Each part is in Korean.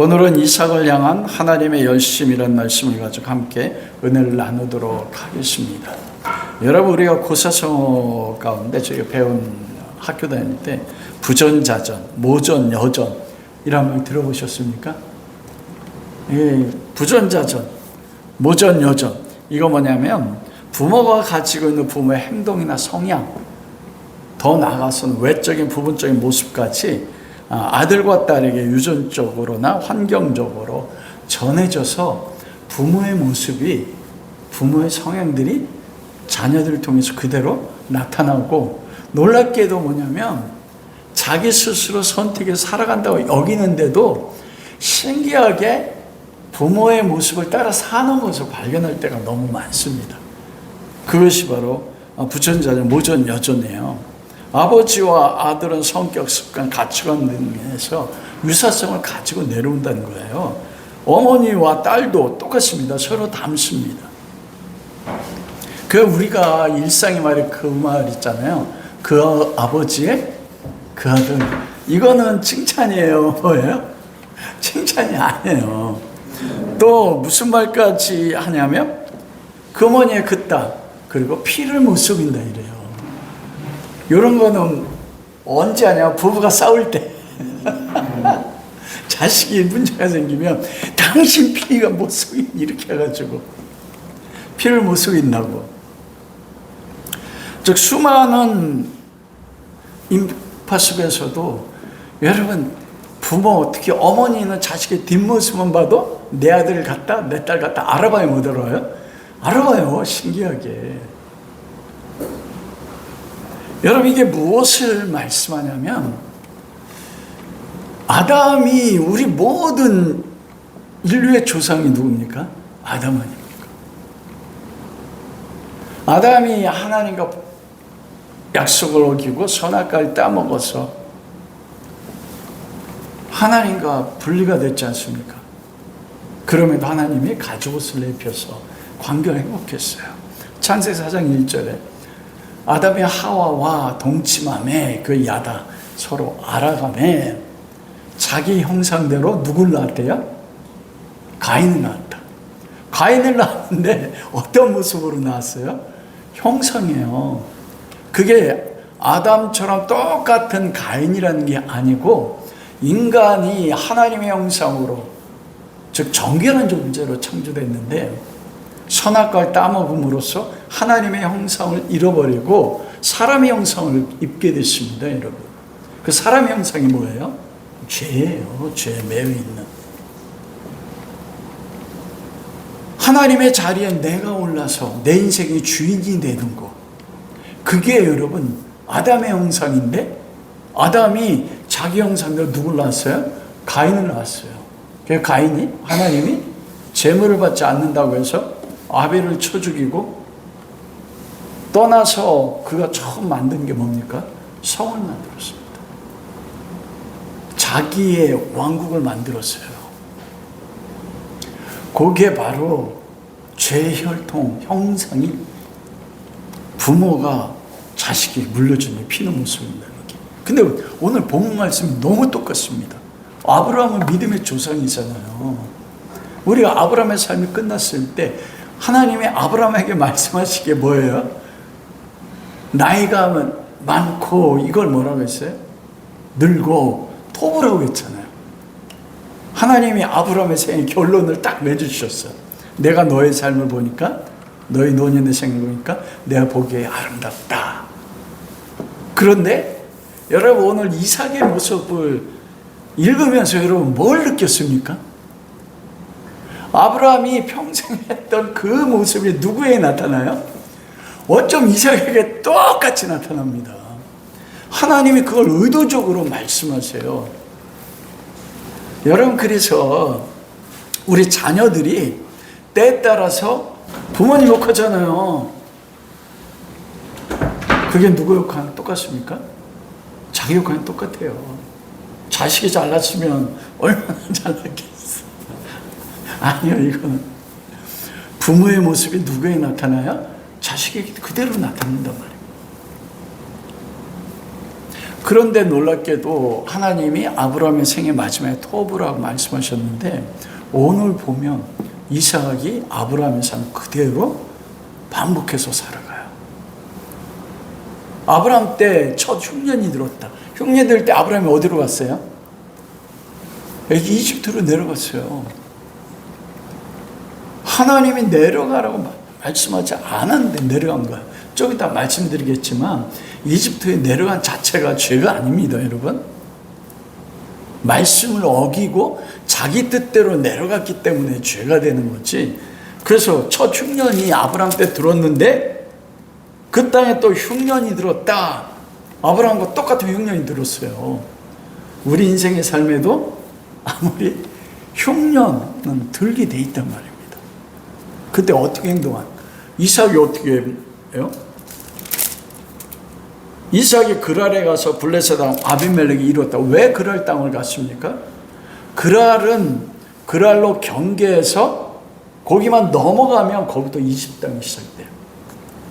오늘은 이삭을 향한 하나님의 열심이라는 말씀을 가지고 함께 은혜를 나누도록 하겠습니다. 여러분, 우리가 고사성어 가운데 저희가 배운 학교 다닐 때 부전자전, 모전, 여전 이런 말 들어보셨습니까? 예, 부전자전, 모전, 여전 이거 뭐냐면 부모가 가지고 있는 부모의 행동이나 성향, 더 나아가서는 외적인 부분적인 모습까지 아들과 딸에게 유전적으로나 환경적으로 전해져서 부모의 모습이, 부모의 성향들이 자녀들을 통해서 그대로 나타나고, 놀랍게도 뭐냐면 자기 스스로 선택해서 살아간다고 여기는데도 신기하게 부모의 모습을 따라 사는 것을 발견할 때가 너무 많습니다. 그것이 바로 부전자전, 모전, 여전이에요. 아버지와 아들은 성격, 습관, 가치관 등에서 유사성을 가지고 내려온다는 거예요. 어머니와 딸도 똑같습니다. 서로 닮습니다. 그 우리가 일상의 말에 그 말 있잖아요. 그 아버지의 그 아들. 이거는 칭찬이에요. 뭐예요? 칭찬이 아니에요. 또 무슨 말까지 하냐면 그 어머니의 그 딸, 그리고 피를 못 속인다 이래요. 이런 거는 언제 하냐? 부부가 싸울 때 자식이 문제가 생기면 당신 피가 못 속인 이렇게 해가지고 피를 못 속인다고. 즉 수많은 인파 속에서도 여러분, 부모 특히 어머니는 자식의 뒷모습만 봐도 내 아들 같다, 내 딸 같다 알아봐요, 못 알아요? 알아봐요, 신기하게. 여러분, 이게 무엇을 말씀하냐면 아담이, 우리 모든 인류의 조상이 누굽니까? 아담 아닙니까? 아담이 하나님과 약속을 어기고 선악과를 따먹어서 하나님과 분리가 됐지 않습니까? 그럼에도 하나님이 가죽옷을 입혀서 관계가 행복했어요. 창세기 4장 1절에 아담이 하와와 동침함에 그 야다 서로 알아가매 자기 형상대로 누굴 낳았대요? 가인을 낳았다. 가인을 낳았는데 어떤 모습으로 낳았어요? 형상이에요. 그게 아담처럼 똑같은 가인이라는 게 아니고 인간이 하나님의 형상으로, 즉 정결한 존재로 창조됐는데 선악과를 따먹음으로써 하나님의 형상을 잃어버리고 사람의 형상을 입게 됐습니다, 여러분. 그 사람의 형상이 뭐예요? 죄예요. 죄에 매여 있는. 하나님의 자리에 내가 올라서 내 인생의 주인이 되는 거. 그게 여러분 아담의 형상인데, 아담이 자기 형상대로 누굴 낳았어요? 가인을 낳았어요. 그래서 가인이 하나님이 제물을 받지 않는다고 해서 아벨을 쳐 죽이고 떠나서 그가 처음 만든 게 뭡니까? 성을 만들었습니다. 자기의 왕국을 만들었어요. 그게 바로 죄의 혈통, 형상이 부모가 자식이 물려주는 피는 모습입니다. 근데 오늘 본문 말씀이 너무 똑같습니다. 아브라함은 믿음의 조상이잖아요. 우리가 아브라함의 삶이 끝났을 때 하나님의 아브라함에게 말씀하시게 뭐예요? 나이가 많고, 이걸 뭐라고 했어요? 늙고 토부라고 했잖아요. 하나님이 아브라함의 생애 결론을 딱 맺어주셨어요. 내가 너의 삶을 보니까, 너의 노년의 생을 보니까 내가 보기에 아름답다. 그런데 여러분, 오늘 이삭의 모습을 읽으면서 여러분 뭘 느꼈습니까? 아브라함이 평생 했던 그 모습이 누구에게 나타나요? 어쩜 이삭에게 똑같이 나타납니다. 하나님이 그걸 의도적으로 말씀하세요. 여러분, 그래서 우리 자녀들이 때에 따라서 부모님 욕하잖아요. 그게 누구 욕하는 똑같습니까? 자기 욕하는 똑같아요. 자식이 잘났으면 얼마나 잘났겠어. 아니요, 이거는 부모의 모습이 누구에 나타나요? 자식에게 그대로 나타난단 말이에요. 그런데 놀랍게도 하나님이 아브라함의 생애 마지막에 토부라고 말씀하셨는데 오늘 보면 이삭이 아브라함의 삶 그대로 반복해서 살아가요. 아브라함 때 첫 흉년이 들었다. 흉년 들 때 아브라함이 어디로 갔어요? 여기 이집트로 내려갔어요. 하나님이 내려가라고 말씀하지 않았는데 내려간 거예요. 좀 이따 말씀드리겠지만 이집트에 내려간 자체가 죄가 아닙니다, 여러분. 말씀을 어기고 자기 뜻대로 내려갔기 때문에 죄가 되는 거지. 그래서 첫 흉년이 아브라함 때 들었는데 그 땅에 또 흉년이 들었다. 아브라함과 똑같은 흉년이 들었어요. 우리 인생의 삶에도 아무리 흉년은 들게 돼 있단 말입니다. 그때 어떻게 행동한? 이삭이 어떻게 해요? 이삭이 그랄에 가서 블레셋 땅 아비멜렉이 이뤘다. 왜 그랄 땅을 갔습니까? 그랄로 경계해서 거기만 넘어가면 거기도 이집트 땅이 시작돼요.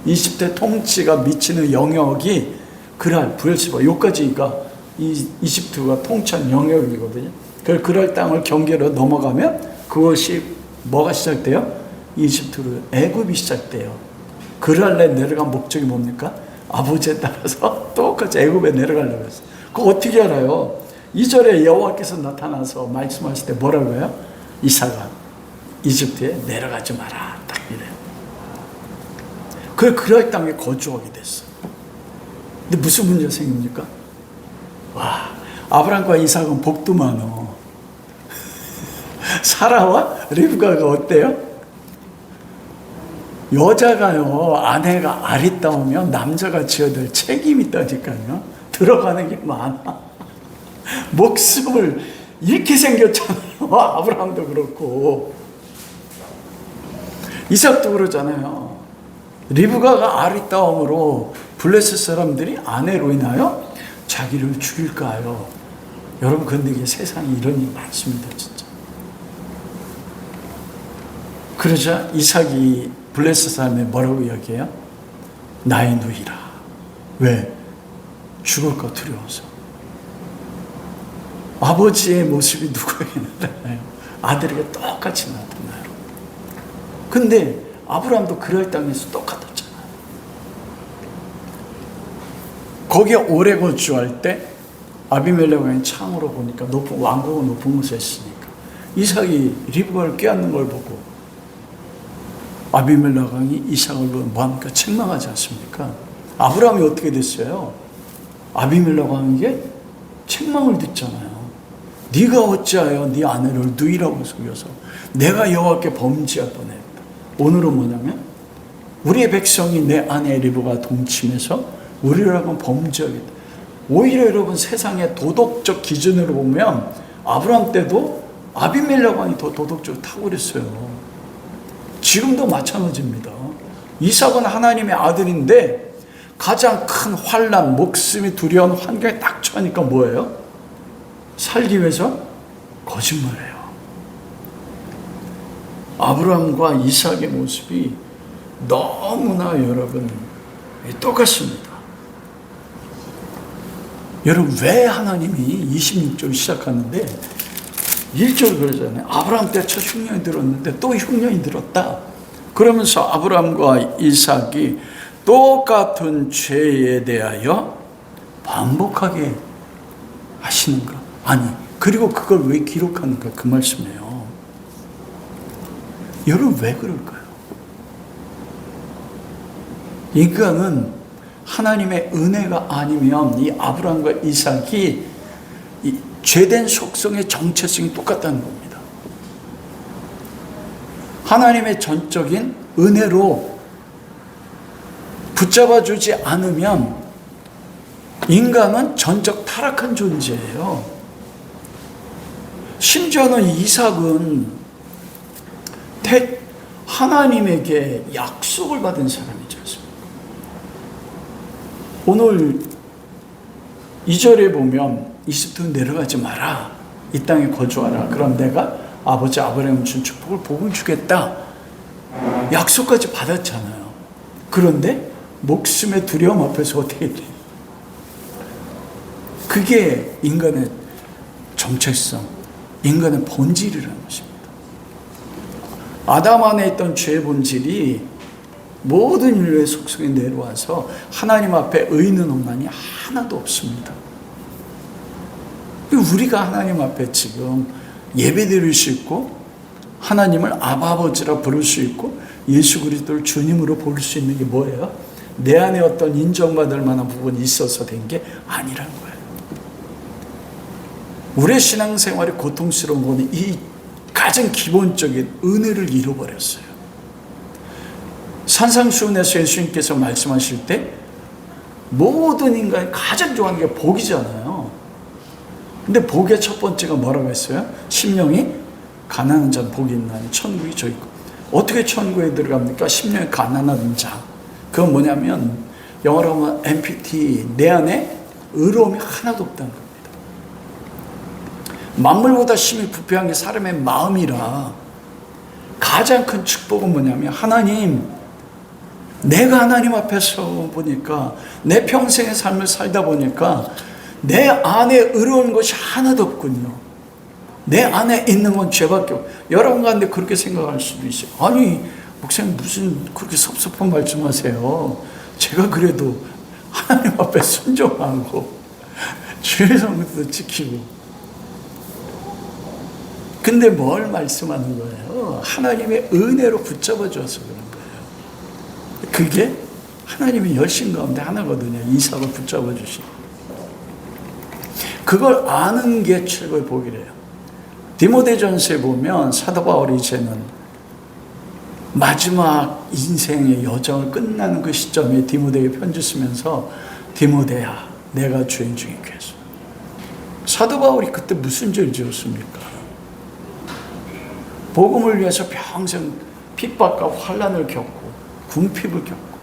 이집트의 통치가 미치는 영역이 그랄, 브엘시바 여기까지가 이집트가 통치한 영역이거든요. 그래서 그랄 땅을 경계로 넘어가면 그것이 뭐가 시작돼요? 이집트로 애굽이 시작돼요. 그랄에 내려간 목적이 뭡니까? 아버지에 따라서 똑같이 애굽에 내려가려고 했어요. 그거 어떻게 알아요? 2절에 여호와께서 나타나서 말씀하실 때 뭐라고 해요? 이삭아 이집트에 내려가지 마라. 딱 이래요. 그래 그랄 땅에 거주하게 됐어. 근데 무슨 문제가 생깁니까? 와, 아브람과 이삭은 복도 많어. 사라와 리브가가 어때요? 여자가요, 아내가 아리따우면 남자가 지어야 될 책임이 있다니까요. 들어가는 게 많아. 목숨을 잃게 생겼잖아요. 아브라함도 그렇고 이삭도 그러잖아요. 리브가가 아리따움으로 블레셋 사람들이 아내로 인하여 자기를 죽일까요? 여러분, 근데 이게 세상에 이런 일이 많습니다, 진짜. 그러자 이삭이 블레셋 사람에 뭐라고 이야기해요? 나의 누이라. 왜? 죽을까 두려워서. 아버지의 모습이 누구에게 나타나요? 아들에게 똑같이 나타나요. 근데 아브라함도 그랄 땅에서 똑같았잖아요. 거기에 오래 거주할 때 아비멜렉 왕이 창으로 보니까 왕궁은 높은 곳에 있으니까 이삭이 리브가를 껴안는 걸 보고 아비멜렉 왕이 이삭을 뭐합니까? 책망하지 않습니까? 아브라함이 어떻게 됐어요? 아비멜렉 왕에게 책망을 듣잖아요. 네가 어찌하여 네 아내를 누이라고 속여서 내가 여호와께 범죄할 뻔했다. 오늘은 뭐냐면 우리의 백성이 내 아내 리브가 동침해서 우리를 하면 범죄하겠다. 오히려 여러분 세상의 도덕적 기준으로 보면 아브라함 때도 아비멜렉 왕이 더 도덕적으로 탁월했어요. 지금도 마찬가지입니다. 이삭은 하나님의 아들인데 가장 큰 환난, 목숨이 두려운 환경에 딱 처하니까 뭐예요? 살기 위해서 거짓말해요. 아브라함과 이삭의 모습이 너무나 여러분 똑같습니다. 여러분, 왜 하나님이 26절 시작하는데 1절 그러잖아요. 아브라함 때 첫 흉년이 들었는데 또 흉년이 들었다. 그러면서 아브라함과 이삭이 똑같은 죄에 대하여 반복하게 하시는가? 아니, 그리고 그걸 왜 기록하는가? 그 말씀이에요. 여러분, 왜 그럴까요? 인간은 하나님의 은혜가 아니면 이 아브라함과 이삭이 이 죄된 속성의 정체성이 똑같다는 겁니다. 하나님의 전적인 은혜로 붙잡아주지 않으면 인간은 전적 타락한 존재예요. 심지어는 이삭은 하나님에게 약속을 받은 사람이지 않습니까? 오늘 2절에 보면 이집트 내려가지 마라. 이 땅에 거주하라. 그럼 내가 아버지 아브라함 준 축복을 복을 주겠다. 약속까지 받았잖아요. 그런데 목숨의 두려움 앞에서 어떻게 돼요? 그게 인간의 정체성, 인간의 본질이라는 것입니다. 아담 안에 있던 죄의 본질이 모든 인류의 속성에 내려와서 하나님 앞에 의는 없나니 하나도 없습니다. 우리가 하나님 앞에 지금 예배드릴 수 있고 하나님을 아버지라 부를 수 있고 예수 그리스도를 주님으로 부를 수 있는 게 뭐예요? 내 안에 어떤 인정받을 만한 부분이 있어서 된 게 아니라는 거예요. 우리의 신앙생활이 고통스러운 것은 이 가장 기본적인 은혜를 잃어버렸어요. 산상수훈에서 예수님께서 말씀하실 때 모든 인간이 가장 좋아하는 게 복이잖아요. 근데 복의 첫 번째가 뭐라고 했어요? 심령이 가난한 자는 복이 있나니 천국이 저 있고. 어떻게 천국에 들어갑니까? 심령이 가난한 자. 그건 뭐냐면 영어로 하면 empty, 내 안에 의로움이 하나도 없다는 겁니다. 만물보다 심히 부패한 게 사람의 마음이라 가장 큰 축복은 뭐냐면 하나님, 내가 하나님 앞에서 보니까 내 평생의 삶을 살다 보니까 내 안에 의로운 것이 하나도 없군요. 내 안에 있는 건 죄밖에 없고. 여러분 가운데 그렇게 생각할 수도 있어요. 아니 목사님 무슨 그렇게 섭섭한 말씀하세요. 제가 그래도 하나님 앞에 순종하고 주의 성도 지키고. 근데 뭘 말씀하는 거예요? 하나님의 은혜로 붙잡아 줘서 그런 거예요. 그게 하나님의 열심 가운데 하나거든요. 이삭을 붙잡아 주신. 그걸 아는 게 최고의 복이래요. 디모데전서에 보면 사도 바울이 이제는 마지막 인생의 여정을 끝나는 그 시점에 디모데에게 편지 쓰면서 디모데야, 내가 주인 중에 계속. 사도 바울이 그때 무슨 죄를 지었습니까? 복음을 위해서 평생 핍박과 환난을 겪고 궁핍을 겪고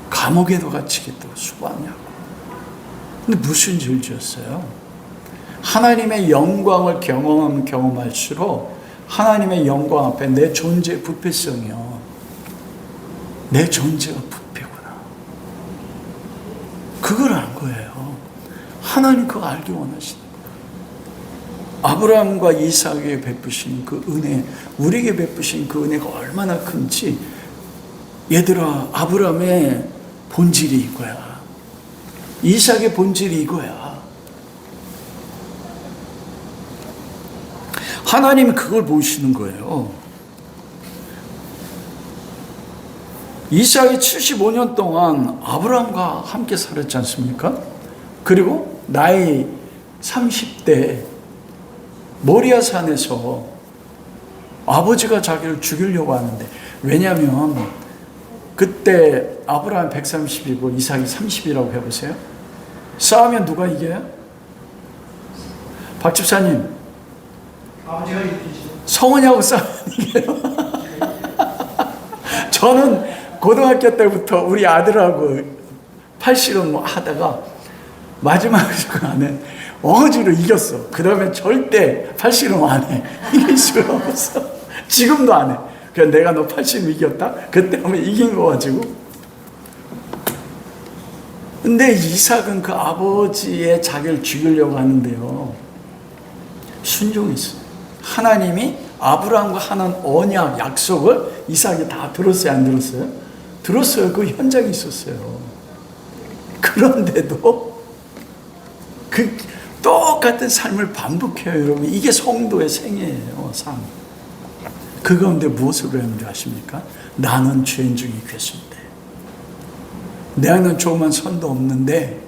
감옥에도 갇히기도 수고하냐고. 근데 무슨 죄를 지었어요? 하나님의 영광을 경험하면 경험할수록 하나님의 영광 앞에 내 존재의 부패성이요, 내 존재가 부패구나, 그걸 안 거예요. 하나님 그거 알기 원하시는 거예요. 아브라함과 이삭에게 베푸신 그 은혜, 우리에게 베푸신 그 은혜가 얼마나 큰지. 얘들아, 아브라함의 본질이 이거야. 이삭의 본질이 이거야. 하나님이 그걸 보시는 거예요. 이삭이 75년 동안 아브라함과 함께 살았지 않습니까? 그리고 나이 30대 모리아 산에서 아버지가 자기를 죽이려고 하는데, 왜냐하면 그때 아브라함 130이고 이삭이 30이라고 해보세요. 싸우면 누가 이겨요? 박 집사님, 아버지가 이기죠. 성원이하고 싸우면 이겨요. 저는 고등학교 때부터 우리 아들하고 팔씨름 하다가 마지막 시간에 어거지로 이겼어. 그 다음에 절대 팔씨름 안 해. 이길 수가 없어. 지금도 안 해. 그래서 내가 너 팔씨름 이겼다? 그때 하면 이긴 거 가지고. 근데 이삭은 그 아버지의 자기를 죽이려고 하는데요, 순종했어요. 하나님이 아브라함과 하는 언약, 약속을 이삭이 다 들었어요, 안 들었어요? 들었어요. 그 현장에 있었어요. 그런데도 그 똑같은 삶을 반복해요, 여러분. 이게 성도의 생애예요, 삶. 그 가운데 무엇을 배우는지 아십니까? 나는 죄인 중에 괴수인데, 내 안은 조그만 선도 없는데,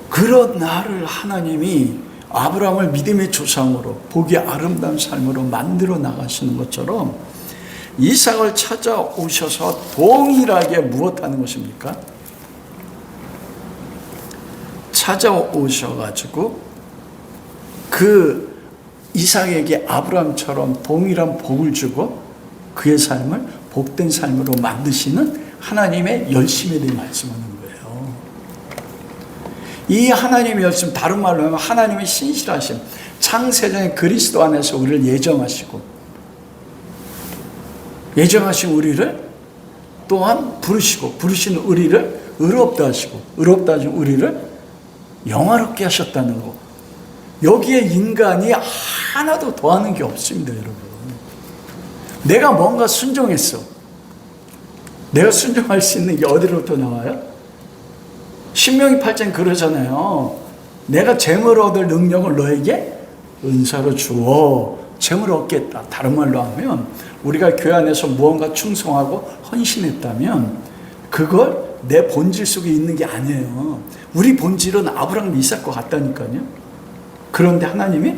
그런 나를 하나님이 아브라함을 믿음의 조상으로, 복이 아름다운 삶으로 만들어 나가시는 것처럼 이삭을 찾아오셔서 동일하게 무엇하는 것입니까? 찾아오셔가지고 그 이삭에게 아브라함처럼 동일한 복을 주고 그의 삶을 복된 삶으로 만드시는 하나님의 열심에 대해 말씀하는 거예요. 이 하나님의 열심, 다른 말로 하면 하나님의 신실하심, 창세전에 그리스도 안에서 우리를 예정하신 우리를 또한 부르시고, 부르시는 우리를 의롭다 하시고, 의롭다 하신 우리를 영화롭게 하셨다는 거. 여기에 인간이 하나도 더하는 게 없습니다, 여러분. 내가 뭔가 순종했어. 내가 순종할 수 있는 게 어디로부터 나와요? 신명기 8장 그러잖아요. 내가 재물 얻을 능력을 너에게 은사로 주어 재물 얻겠다. 다른 말로 하면 우리가 교회 안에서 무언가 충성하고 헌신했다면 그걸 내 본질 속에 있는 게 아니에요. 우리 본질은 아브라함, 이삭과 같다니까요. 그런데 하나님이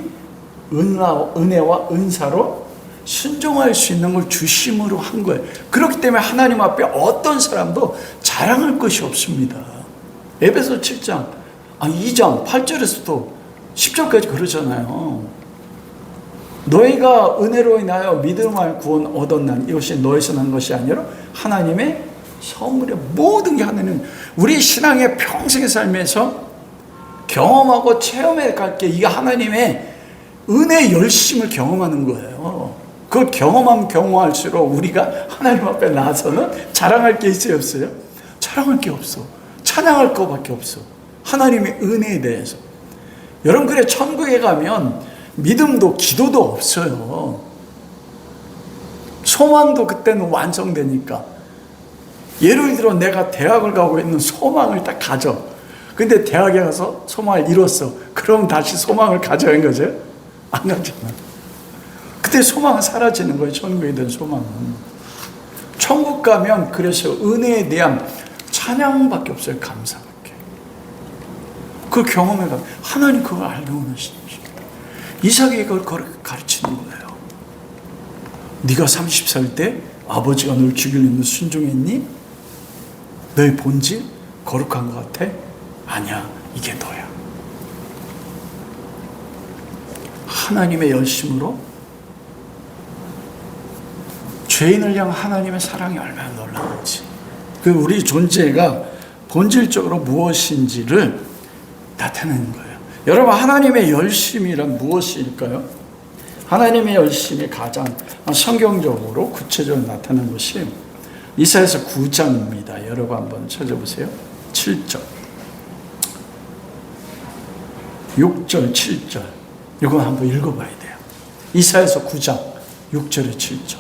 은혜와 은사로 순종할 수 있는 걸 주심으로 한 거예요. 그렇기 때문에 하나님 앞에 어떤 사람도 자랑할 것이 없습니다. 에베소 7장, 2장 8절에서도 10절까지 그러잖아요. 너희가 은혜로 인하여 믿음을 구원 얻었나니 이것이 너에서 난 것이 아니라 하나님의 선물의 모든 게 하나님. 우리 신앙의 평생의 삶에서 경험하고 체험해 갈 게 이게 하나님의 은혜의 열심을 경험하는 거예요. 그걸 경험할수록 우리가 하나님 앞에 나서는 자랑할 게 있어요, 없어요? 자랑할 게 없어. 찬양할 것밖에 없어. 하나님의 은혜에 대해서. 여러분, 그래 천국에 가면 믿음도 기도도 없어요. 소망도 그때는 완성되니까. 예를 들어 내가 대학을 가고 있는 소망을 딱 가져. 근데 대학에 가서 소망을 이뤘어. 그럼 다시 소망을 가져야 거죠? 안 가잖아. 그때 소망은 사라지는 거예요. 천국에 대한 소망은. 천국 가면 그래서 은혜에 대한 찬양밖에 없어요. 감사밖에. 그 경험에 가면 하나님 그걸 알게 원하시는 것입니다. 이삭이 그걸 가르치는 거예요. 네가 30살 때 아버지가 널 죽이려면 순종했니? 너의 본질 거룩한 것 같아? 아니야, 이게 너야. 하나님의 열심으로 죄인을 향한 하나님의 사랑이 얼마나 놀라운지, 그 우리 존재가 본질적으로 무엇인지를 나타내는 거예요. 여러분, 하나님의 열심이란 무엇일까요? 하나님의 열심이 가장 성경적으로 구체적으로 나타나는 것이 이사야서 9장입니다. 여러분 한번 찾아보세요. 7절, 6절, 7절. 이거 한번 읽어봐야 돼요. 이사야서 9장 6절에 7절.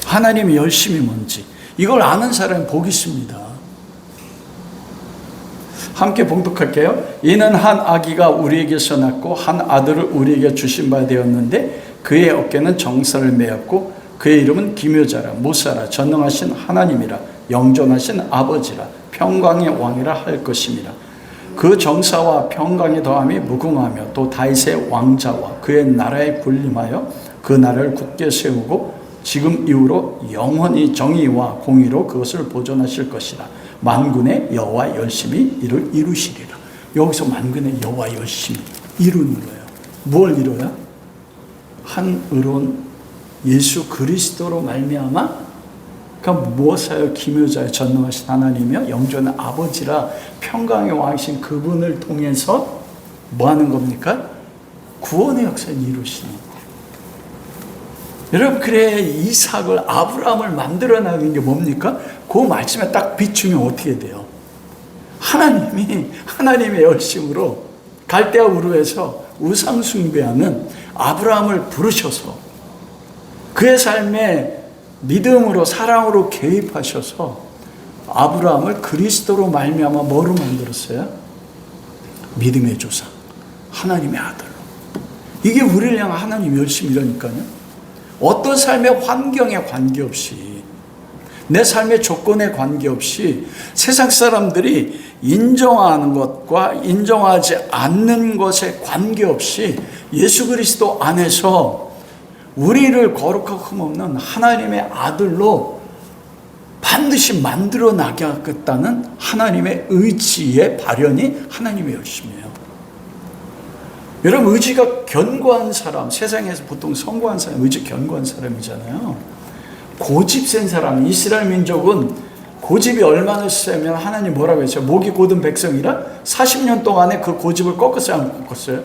하나님의 열심이 뭔지 이걸 아는 사람이 복이 있습니다. 함께 봉독할게요. 이는 한 아기가 우리에게서 낳고 한 아들을 우리에게 주신 바 되었는데 그의 어깨는 정사를 메었고 그의 이름은 기묘자라 모사라 전능하신 하나님이라 영존하신 아버지라 평강의 왕이라 할 것임이라. 그 정사와 평강의 더함이 무궁하며 또 다윗의 왕자와 그의 나라에 군림하여 그 나라를 굳게 세우고 지금 이후로 영원히 정의와 공의로 그것을 보존하실 것이라. 만군의 여호와 열심히 이를 이루시리라. 여기서 만군의 여호와 열심히 이루는 거예요. 뭘 이뤄야? 한 의로운 예수 그리스도로 말미암아, 그러니까 무엇하여 기묘자여 전능하신 하나님이며 영존의 아버지라 평강의 왕이신 그분을 통해서 뭐 하는 겁니까? 구원의 역사를 이루시는 거예요. 여러분, 그래 이삭을, 아브라함을 만들어 나가는 게 뭡니까? 그 말씀에 딱 비추면 어떻게 돼요? 하나님의 열심으로 갈대아 우르에서 우상 숭배하는 아브라함을 부르셔서 그의 삶에 믿음으로 사랑으로 개입하셔서 아브라함을 그리스도로 말미암아 뭐로 만들었어요? 믿음의 조상, 하나님의 아들로. 이게 우리를 향한 하나님 열심이라니까요. 어떤 삶의 환경에 관계없이, 내 삶의 조건에 관계없이 세상 사람들이 인정하는 것과 인정하지 않는 것에 관계없이 예수 그리스도 안에서 우리를 거룩하고 흠없는 하나님의 아들로 반드시 만들어 나가겠다는 하나님의 의지의 발현이 하나님의 열심이에요. 여러분, 의지가 견고한 사람, 세상에서 보통 성공한 사람, 의지 견고한 사람이잖아요. 고집 센 사람, 이스라엘 민족은 고집이 얼마나 세면 하나님 뭐라고 했어요? 목이 곧은 백성이라 40년 동안에 그 고집을 꺾었어요? 안 꺾었어요?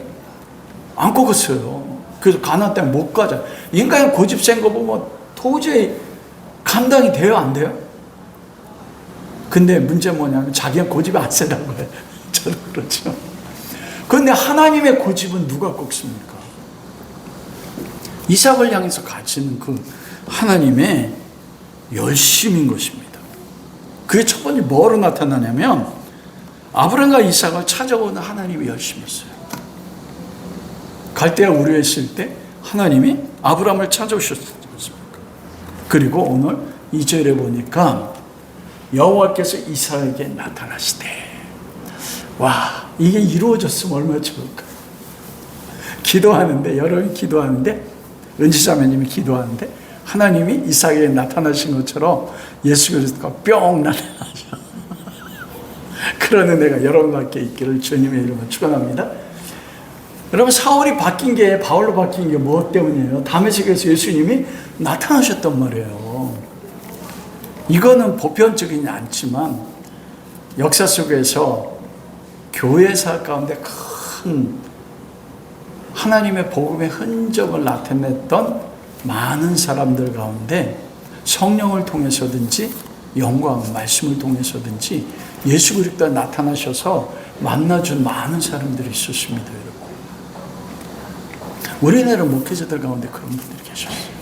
안 꺾었어요. 그래서 가나안 때문에 못 가자. 인간이 고집 센 거 보면 도저히 감당이 돼요, 안 돼요? 근데 문제는 뭐냐면 자기가 고집이 안 세다는 거예요. 저도 그렇죠. 그런데 하나님의 고집은 누가 꺾습니까? 이삭을 향해서 가지는 그 하나님의 열심인 것입니다. 그게 첫 번째 뭐로 나타나냐면 아브라함과 이삭을 찾아오는 하나님의 열심이었어요. 갈대아 우르에 있을 때 하나님이 아브라함을 찾아오셨지 않습니까? 그리고 오늘 2절에 보니까 여호와께서 이삭에게 나타나시되, 와, 이게 이루어졌으면 얼마나 좋을까. 기도하는데, 여러분이 기도하는데, 은지자매님이 기도하는데 하나님이 이삭에게 나타나신 것처럼 예수 그리스도가 뿅 나타나죠. 그런 은혜가 여러분과 함께 있기를 주님의 이름으로 축원합니다. 여러분, 사울이 바뀐 게, 바울로 바뀐 게 무엇 때문이에요? 다메섹에서 예수님이 나타나셨단 말이에요. 이거는 보편적이지 않지만 역사 속에서 교회사 가운데 큰 하나님의 복음의 흔적을 나타냈던 많은 사람들 가운데 성령을 통해서든지 영광, 말씀을 통해서든지 예수 그리스도가 나타나셔서 만나준 많은 사람들이 있었습니다, 여러분. 우리나라 목회자들 가운데 그런 분들이 계셨어요.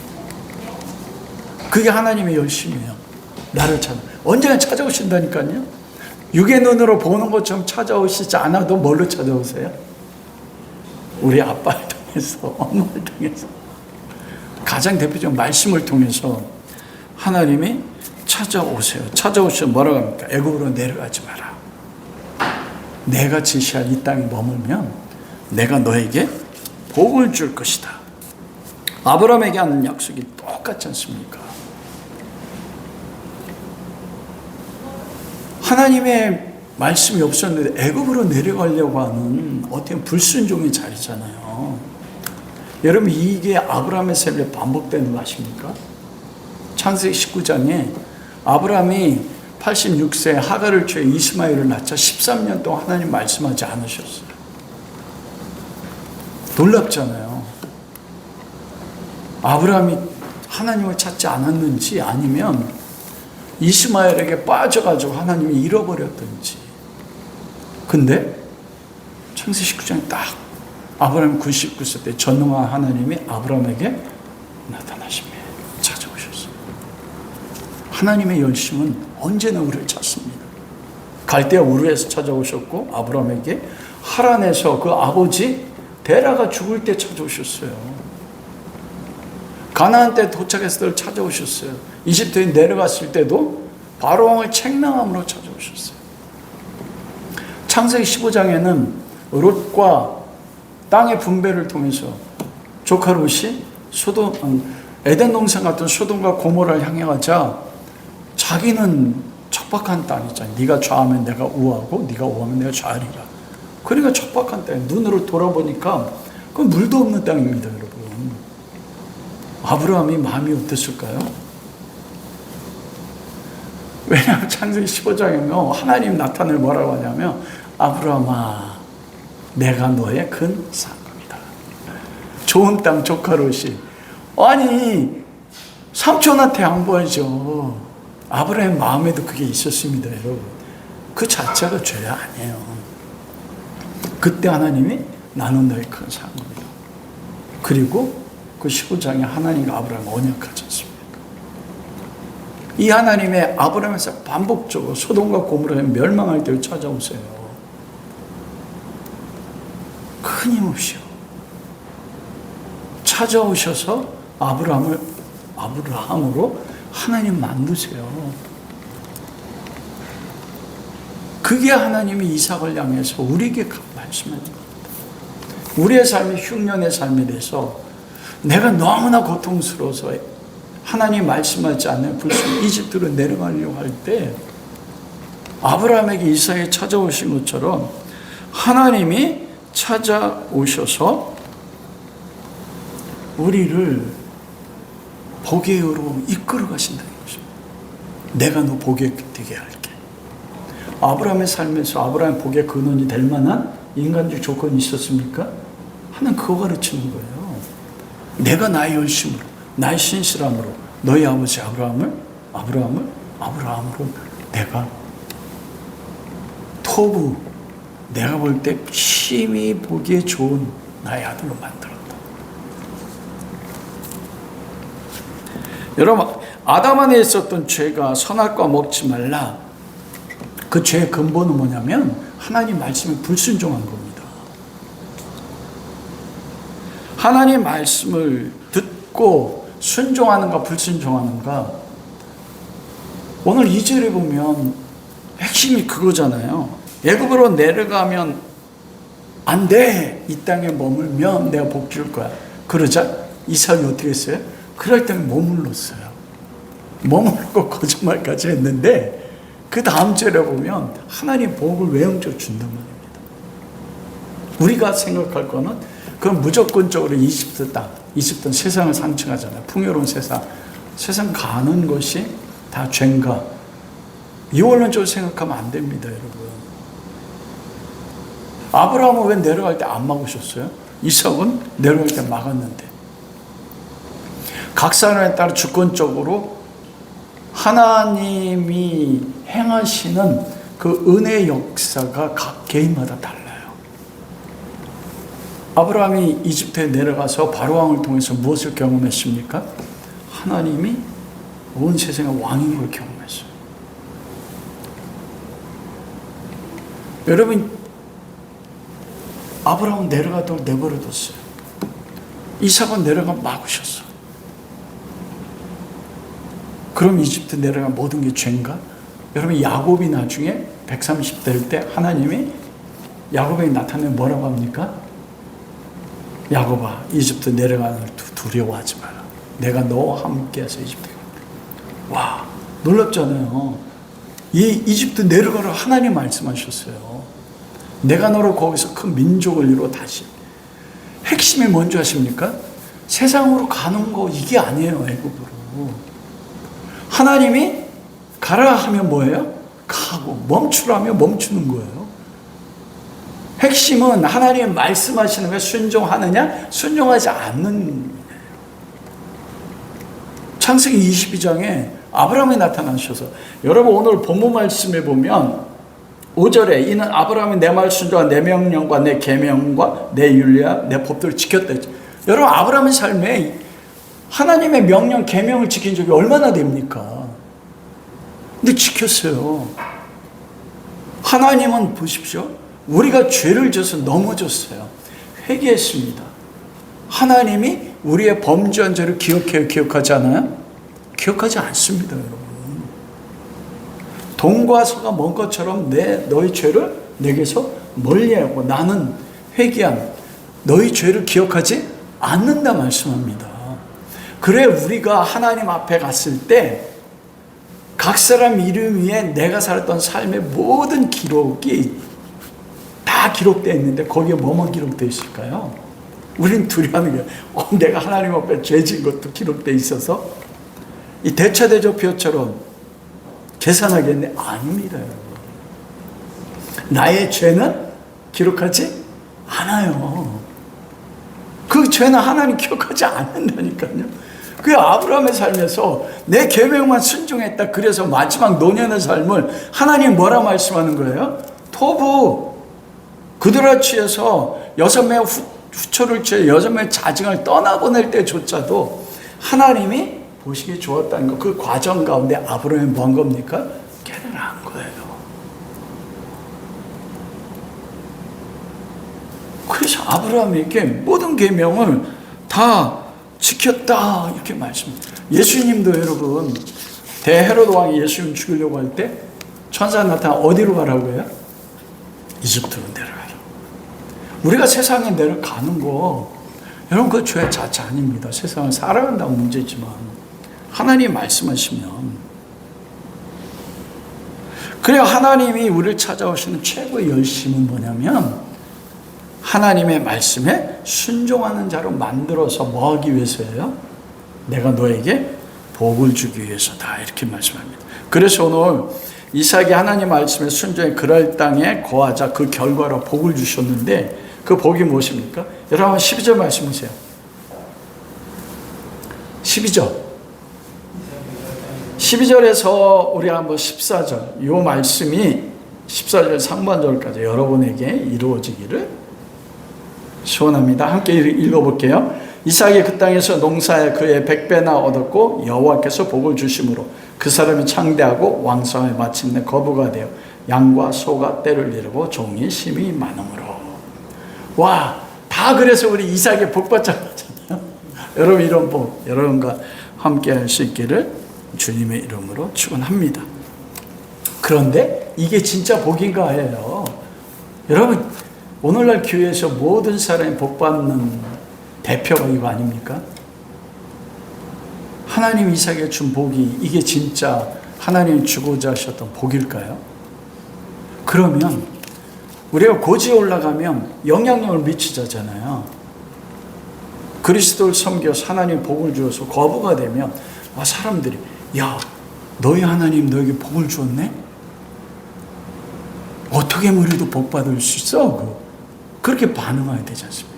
그게 하나님의 열심이에요. 나를 찾아. 언제나 찾아오신다니까요. 육의 눈으로 보는 것처럼 찾아오시지 않아도 뭘로 찾아오세요? 우리 아빠를 통해서, 엄마를 통해서, 가장 대표적인 말씀을 통해서 하나님이 찾아오세요. 찾아오셔서 뭐라고 합니까? 애굽으로 내려가지 마라. 내가 지시한 이 땅에 머물면 내가 너에게 복을 줄 것이다. 아브라함에게 하는 약속이 똑같지 않습니까? 하나님의 말씀이 없었는데 애굽으로 내려가려고 하는 어떤 불순종의 자리잖아요. 여러분, 이게 아브라함의 삶에 반복되는 거 아십니까? 창세기 19장에 아브라함이 86세 하갈을 취해 이스마엘을 낳자 13년 동안 하나님 말씀하지 않으셨어요. 놀랍잖아요. 아브라함이 하나님을 찾지 않았는지 아니면 이스마엘에게 빠져가지고 하나님이 잃어버렸든지. 근데 창세기 19장에 딱 아브라함 99세 때 전능한 하나님이 아브라함에게 나타나십니다. 찾아오셨어요. 하나님의 열심은 언제나 우리를 찾습니다. 갈대아 우르에서 찾아오셨고 아브라함에게 하란에서 그 아버지 데라가 죽을 때 찾아오셨어요. 가나안 때 도착했을 때 찾아오셨어요. 이집트에 내려갔을 때도 바로왕을 책망함으로 찾아오셨어요. 창세기 15장에는 롯과 땅의 분배를 통해서 조카 롯이 에덴 동산 같은 소돔과 고모라를 향해 가자 자기는 척박한 땅이잖아요. 네가 좌하면 내가 우하고 네가 우하면 내가 좌하리라. 그러니까 척박한 땅에 눈으로 돌아보니까 그 물도 없는 땅입니다, 여러분. 아브라함이 마음이 어땠을까요? 왜냐하면 창세기 15장에는 하나님 나타내 뭐라고 하냐면 아브라함아, 내가 너의 큰 상급이다. 좋은 땅 조카 롯이, 아니 삼촌한테 양보하죠. 아브라함 마음에도 그게 있었습니다, 여러분. 그 자체가 죄 아니에요. 그때 하나님이 나는 너의 큰 상급이다. 그리고 그 15장에 하나님과 아브라함 언약하지 않습니까? 이 하나님의 아브라함에서 반복적으로 소돔과 고모라에 멸망할 때를 찾아오세요. 끊임없이요. 찾아오셔서 아브라함으로 하나님 만드세요. 그게 하나님이 이삭을 향해서 우리에게 말씀하는 겁니다. 우리의 삶이 흉년의 삶에 대해서 내가 너무나 고통스러워서 하나님 말씀하지 않는 불순 이집트로 내려가려고 할 때 아브라함에게 이삭이 찾아오신 것처럼 하나님이 찾아오셔서 우리를 복의 여로 이끌어 가신다는 것입니다. 내가 너 복의 되게 할게. 아브라함의 삶에서 아브라함 복의 근원이 될 만한 인간적 조건이 있었습니까? 하나님 그거 가르치는 거예요. 내가 나의 열심으로, 나의 신실함으로 너희 아버지 아브라함으로 내가 토부 내가 볼 때 심히 보기에 좋은 나의 아들로 만들었다. 여러분, 아담 안에 있었던 죄가 선악과 먹지 말라. 그 죄의 근본은 뭐냐면 하나님 말씀에 불순종한 겁니다. 하나님 말씀을 듣고 순종하는가 불순종하는가. 오늘 2절에 보면 핵심이 그거잖아요. 애굽으로 내려가면 안 돼. 이 땅에 머물면 내가 복 줄 거야. 그러자 이삭이 어떻게 했어요? 그럴 때는 머물렀어요. 머물고 거짓말까지 했는데 그 다음 절에 보면 하나님 복을 외형적으로 준단 말입니다. 우리가 생각할 거는 그건 무조건적으로 이집트 땅, 이집트는 세상을 상징하잖아요. 풍요로운 세상. 세상 가는 것이 다 죄인가? 이원론적으로 생각하면 안 됩니다, 여러분. 아브라함은 왜 내려갈 때 안 막으셨어요? 이삭은 내려갈 때 막았는데. 각 사람에 따라 주권적으로 하나님이 행하시는 그 은혜의 역사가 각 개인마다 달라요. 아브라함이 이집트에 내려가서 바로왕을 통해서 무엇을 경험했습니까? 하나님이 온 세상의 왕인 걸 경험했어요. 여러분, 아브라함은 내려가도록 내버려뒀어요. 이삭은 내려가 막으셨어. 그럼 이집트 내려간 모든 게 죄인가? 여러분, 야곱이 나중에 130대일 때 하나님이 야곱에게 나타내면 뭐라고 합니까? 야곱아, 이집트 내려가는 걸 두려워하지 마라. 내가 너와 함께해서 이집트에 간다. 와, 놀랍잖아요. 이 이집트 내려가라 하나님 말씀하셨어요. 내가 너를 거기서 큰 민족을 이루어 다시. 핵심이 뭔지 아십니까? 세상으로 가는 거 이게 아니에요. 애굽으로. 하나님이 가라 하면 뭐예요? 가고, 멈추라 하면 멈추는 거예요. 핵심은 하나님이 말씀하시는 거에 순종하느냐 순종하지 않는 거예요. 창세기 22장에 아브라함이 나타나셔서, 여러분 오늘 본문 말씀에 보면 5절에 이는 아브라함이 내 말 순종한 내 명령과 내 계명과 내 윤리와 내 법도를 지켰다. 여러분, 아브라함의 삶에 하나님의 명령 계명을 지킨 적이 얼마나 됩니까? 근데 지켰어요. 하나님은 보십시오. 우리가 죄를 져서 넘어졌어요. 회개했습니다. 하나님이 우리의 범죄한 죄를 기억해요? 기억하지 않아요? 기억하지 않습니다, 여러분. 동과 서가 먼 것처럼 너희 죄를 내게서 멀리하고 나는 회개한 너희 죄를 기억하지 않는다 말씀합니다. 그래 우리가 하나님 앞에 갔을 때 각 사람 이름 위에 내가 살았던 삶의 모든 기록이 다 기록되어 있는데 거기에 뭐만 기록되어 있을까요? 우린 두려워하는 게 내가 하나님 앞에 죄진 것도 기록되어 있어서 이 대차대조표처럼 계산하겠네? 아닙니다, 여러분. 나의 죄는 기록하지 않아요. 그 죄는 하나님 기억하지 않는다니까요. 그 아브라함의 삶에서 내 계명만 순종했다. 그래서 마지막 노년의 삶을 하나님 뭐라 말씀하는 거예요? 토부 그들아 취해서 6명의 후초를 취해 6명의 자증을 떠나보낼 때조차도 하나님이 보시기에 좋았다는 거. 그 과정 가운데 아브라함이 뭐 한 겁니까? 깨달은 거예요. 그래서 아브라함에게 모든 계명을 다 지켰다 이렇게 말씀합니다. 예수님도 여러분 대헤롯 왕이 예수님 죽이려고 할 때 천사 나타나 어디로 가라고 해요? 이집트로 내려가라. 우리가 세상에 내려가는 거 여러분 그 죄 자체 아닙니다. 세상을 살아간다고 문제지만 하나님 말씀하시면 그래야 하나님이 우리를 찾아오시는 최고의 열심은 뭐냐면 하나님의 말씀에 순종하는 자로 만들어서 뭐 하기 위해서예요? 내가 너에게 복을 주기 위해서다 이렇게 말씀합니다. 그래서 오늘 이삭이 하나님 말씀에 순종해 그랄 땅에 거하자 그 결과로 복을 주셨는데 그 복이 무엇입니까? 여러분 12절 말씀 보세요. 12절에서 우리 한번 14절 이 말씀이 14절 상반절까지 여러분에게 이루어지기를 소원합니다. 함께 읽어볼게요. 이삭이 그 땅에서 농사에 그의 100배나 얻었고 여호와께서 복을 주심으로 그 사람이 창대하고 왕성하여 마침내 거부가 되어 양과 소가 때를 이루고 종이 심히 많음으로. 와, 다 그래서 우리 이삭의 복 받잖아요. 여러분 이런 복 여러분과 함께 할 수 있기를 주님의 이름으로 축원합니다. 그런데 이게 진짜 복인가예요. 여러분 오늘날 교회에서 모든 사람이 복 받는 대표가 이거 아닙니까? 하나님 이삭에 준 복이 이게 진짜 하나님이 주고자 하셨던 복일까요? 그러면 우리가 고지에 올라가면 영향력을 미치자잖아요. 그리스도를 섬겨서 하나님 복을 주어서 거부가 되면 사람들이 야 너희 하나님 너에게 복을 주었네? 어떻게 우리도 복 받을 수 있어? 그렇게 반응해야 되지 않습니까?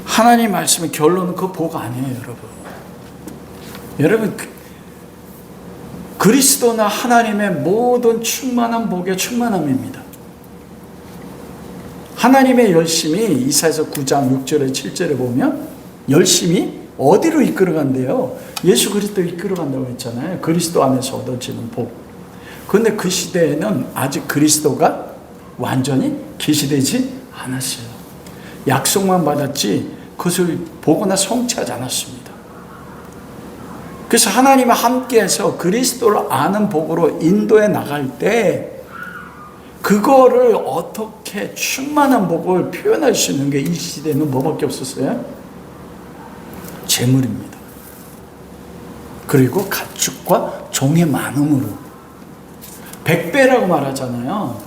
하나님 말씀의 결론은 그 복 아니에요, 여러분. 그리스도나 하나님의 모든 충만한 복의 충만함입니다. 하나님의 열심이 이사야서 9장 6절에 7절에 보면 열심이 어디로 이끌어간대요? 예수 그리스도 이끌어간다고 했잖아요. 그리스도 안에서 얻어지는 복. 그런데 그 시대에는 아직 그리스도가 완전히 계시되지 않았어요. 약속만 받았지 그것을 보거나 성취하지 않았습니다. 그래서 하나님과 함께해서 그리스도를 아는 복으로 인도해 나갈 때 그거를 어떻게 충만한 복을 표현할 수 있는 게 이 시대는 뭐밖에 없었어요? 재물입니다. 그리고 가축과 종의 많음으로 100배라고 말하잖아요.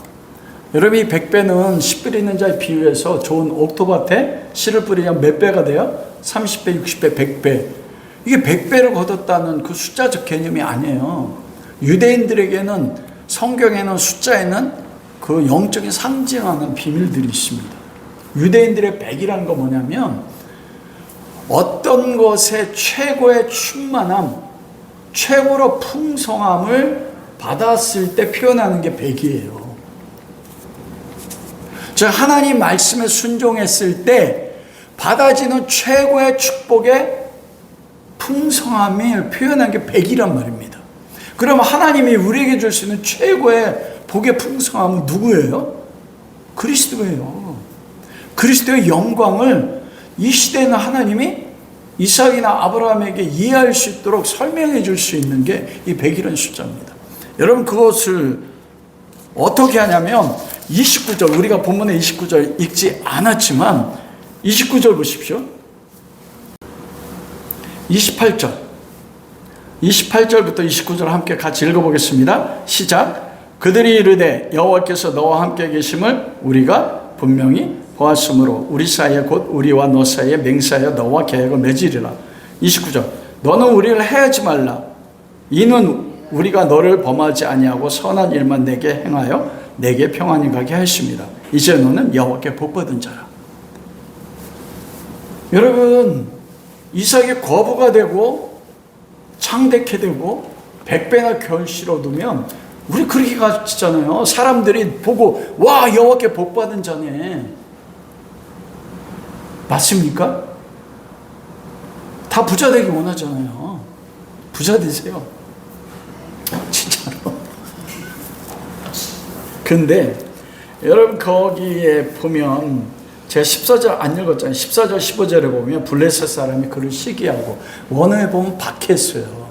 여러분 이 100배는 씨 뿌리는 자에 비유해서 좋은 옥토밭에 씨를 뿌리면 몇 배가 돼요? 30배, 60배, 100배. 이게 100배를 거뒀다는 그 숫자적 개념이 아니에요. 유대인들에게는 성경에는 숫자에는 그 영적인 상징하는 비밀들이 있습니다. 유대인들의 100이라는 건 뭐냐면 어떤 것의 최고의 충만함, 최고로 풍성함을 받았을 때 표현하는 게 100이에요. 즉 하나님 말씀에 순종했을 때 받아지는 최고의 축복의 풍성함을 표현한 게 100이란 말입니다. 그러면 하나님이 우리에게 줄 수 있는 최고의 복의 풍성함은 누구예요? 그리스도예요. 그리스도의 영광을 이 시대는 하나님이 이삭이나 아브라함에게 이해할 수 있도록 설명해 줄 수 있는 게 이 100이라는 숫자입니다. 여러분 그것을 어떻게 하냐면 29절 우리가 본문에 29절 읽지 않았지만 29절 보십시오. 28절부터 29절 함께 같이 읽어보겠습니다. 시작. 그들이 이르되 여호와께서 너와 함께 계심을 우리가 분명히 보았으므로 우리 사이에 곧 우리와 너 사이에 맹세하여 너와 계약을 맺으리라. 29절 너는 우리를 해하지 말라. 이는 우리가 너를 범하지 아니하고 선한 일만 내게 행하여 내게 평안이 가게 하였습니다. 이제 너는 여호와께 복받은 자라. 여러분 이삭이 거부가 되고 창대케 되고 100배나 결실을 얻으면 우리 그렇게 가르치잖아요. 사람들이 보고 와 여호와께 복받은 자네. 맞습니까? 다 부자 되기 원하잖아요. 부자 되세요. 진짜로. 근데 여러분 거기에 보면 제가 14절 안 읽었잖아요. 14절 15절에 보면 블레셋 사람이 그를 시기하고 원어에 보면 박해했어요.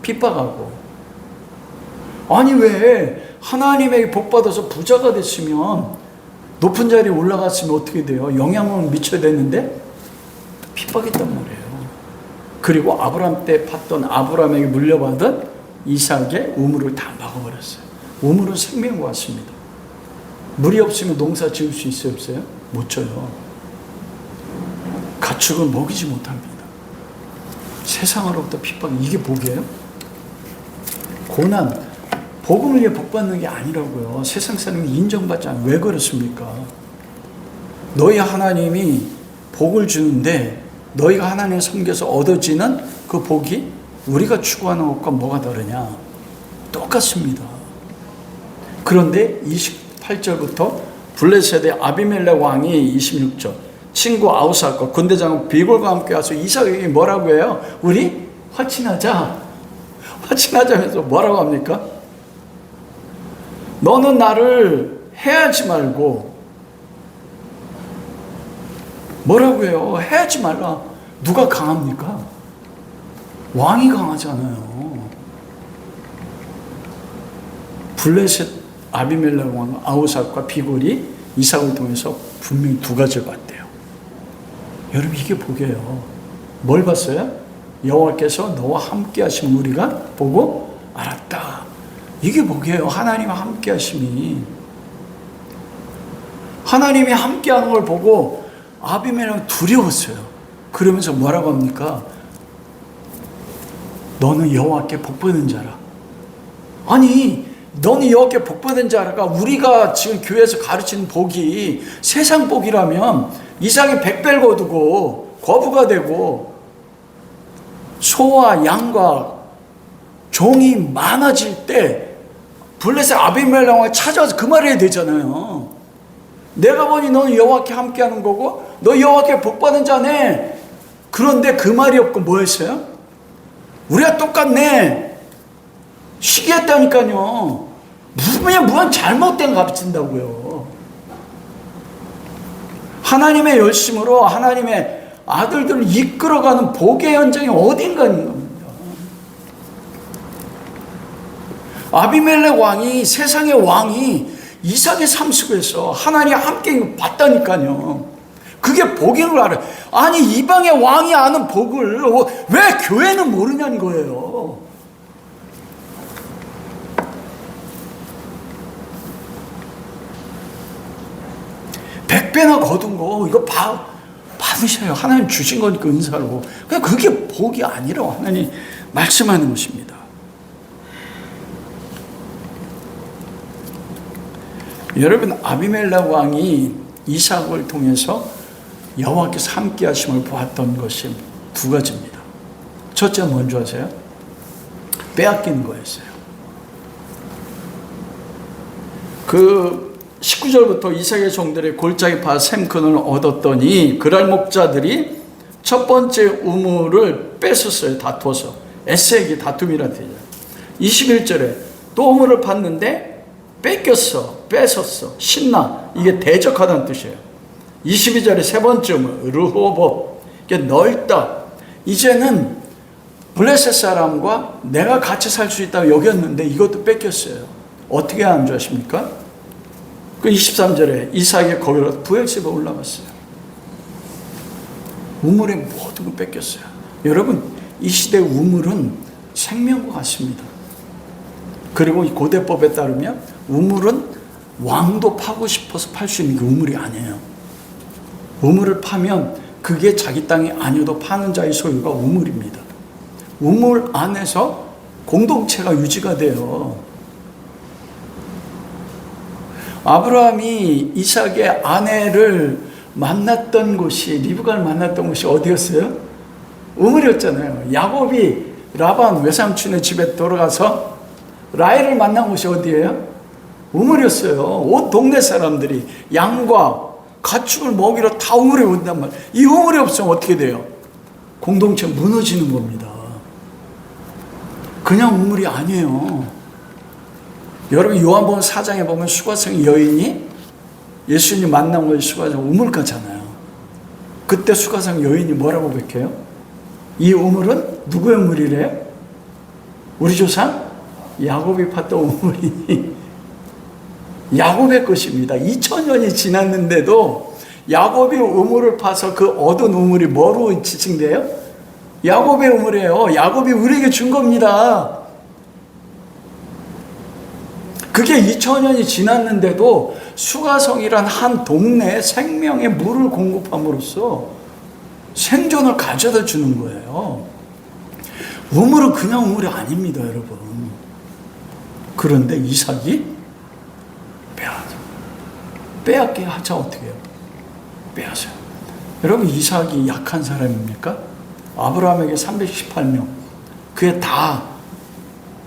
핍박하고. 아니 왜 하나님에게 복받아서 부자가 됐으면 높은 자리에 올라갔으면 어떻게 돼요? 영향을 미쳐야 되는데 핍박했단 말이에요. 그리고 아브라함 때 팠던 아브라함에게 물려받은 이삭의 우물을 다 막아버렸어요. 우물은 생명과 같습니다. 물이 없으면 농사 지을 수 있어요? 없어요? 못 져요. 가축은 먹이지 못합니다. 세상으로부터 핍박, 이게 복이에요? 고난, 복음을 위해 복 받는 게 아니라고요. 세상 사람이 인정받지 않아요. 왜 그렇습니까? 너희 하나님이 복을 주는데 너희가 하나님을 섬겨서 얻어지는 그 복이 우리가 추구하는 것과 뭐가 다르냐? 똑같습니다. 그런데 28절부터 블레셋의 아비멜렉 왕이 26절 친구 아우삭과 군대장 비골과 함께 와서 이삭에게 뭐라고 해요? 우리 화친하자. 화친하자면서 뭐라고 합니까? 너는 나를 해하지 말고 뭐라고 해요? 해하지 말라. 누가 강합니까? 왕이 강하잖아요. 블레셋 아비멜렉 왕 아우삭과 비골이 이삭을 통해서 분명히 두 가지를 봤대요. 여러분 이게 복이에요. 뭘 봤어요? 여호와께서 너와 함께 하심을 우리가 보고 알았다. 이게 복이에요. 하나님과 함께 하심이. 하나님이 함께 하는 걸 보고 아비멜렉은 두려웠어요. 그러면서 뭐라고 합니까? 너는 여호와께 복받은 자라. 아니 너는 여호와께 복받은 자라가 우리가 지금 교회에서 가르치는 복이 세상 복이라면 이삭이 백배를 거두고 거부가 되고 소와 양과 종이 많아질 때 블레셋 아비멜렉 왕을 찾아와서 그 말을 해야 되잖아요. 내가 보니 너는 여호와께 함께하는 거고 너 여호와께 복받은 자네. 그런데 그 말이 없고 뭐 했어요? 우리가 똑같네. 시기했다니까요. 무한 잘못된 가르친다고요. 하나님의 열심으로 하나님의 아들들을 이끌어가는 복의 현장이 어딘가 있는 겁니다. 아비멜렉 왕이 세상의 왕이 이삭의 삶 속에서 하나님 함께 봤다니까요. 그게 복인 걸 알아요. 아니 이방의 왕이 아는 복을 왜 교회는 모르냐는 거예요. 백배나 거둔 거 이거 받으셔요. 하나님 주신 거니까 은사로. 그냥 그게 복이 아니라고 하나님 말씀하는 것입니다. 여러분 아비멜렉 왕이 이삭을 통해서 여호와께서 함께 하심을 보았던 것이 두 가지입니다. 첫째는 뭔지 아세요? 빼앗기는 거였어요. 그 19절부터 이삭의 종들의 골짜기 파 샘큰을 얻었더니 그랄 목자들이 첫 번째 우물을 뺏었어요. 다퉈서. 에세기 다툼이라 되죠. 21절에 또 우물을 팠는데 뺏었어. 신나. 이게 대적하다는 뜻이에요. 22절에 세 번째 우물 르호봇. 이게 넓다. 이제는 블레셋 사람과 내가 같이 살 수 있다고 여겼는데 이것도 뺏겼어요. 어떻게 하는 줄 아십니까? 그 23절에 이삭이 거기로 부엘세바 올라갔어요. 우물의 모든 걸 뺏겼어요. 여러분 이 시대 우물은 생명과 같습니다. 그리고 이 고대법에 따르면 우물은 왕도 파고 싶어서 팔 수 있는 게 우물이 아니에요. 우물을 파면 그게 자기 땅이 아니어도 파는 자의 소유가 우물입니다. 우물 안에서 공동체가 유지가 돼요. 아브라함이 이삭의 아내를 만났던 곳이 리브가를 만났던 곳이 어디였어요? 우물이었잖아요. 야곱이 라반 외삼촌의 집에 돌아가서 라헬을 만난 곳이 어디예요? 우물이었어요. 온 동네 사람들이 양과 가축을 먹이러 다 우물에 온단 말이에요. 이 우물이 없으면 어떻게 돼요? 공동체 무너지는 겁니다. 그냥 우물이 아니에요. 여러분 요한복음 4장에 보면 수가성 여인이 예수님 만난 곳이 수가성 우물가잖아요. 그때 수가성 여인이 뭐라고 고백해요? 이 우물은 누구의 우물이래요? 우리 조상 야곱이 팠던 우물이니 야곱의 것입니다. 2000년이 지났는데도 야곱이 우물을 파서 그 얻은 우물이 뭐로 지칭돼요? 야곱의 우물이에요. 야곱이 우리에게 준 겁니다. 그게 2000년이 지났는데도 수가성이란 한 동네에 생명의 물을 공급함으로써 생존을 가져다 주는 거예요. 우물은 그냥 우물이 아닙니다, 여러분. 그런데 이삭이 빼앗게 하자 어떻게 해요? 빼앗아요. 여러분 이삭이 약한 사람입니까? 아브라함에게 318명 그게 다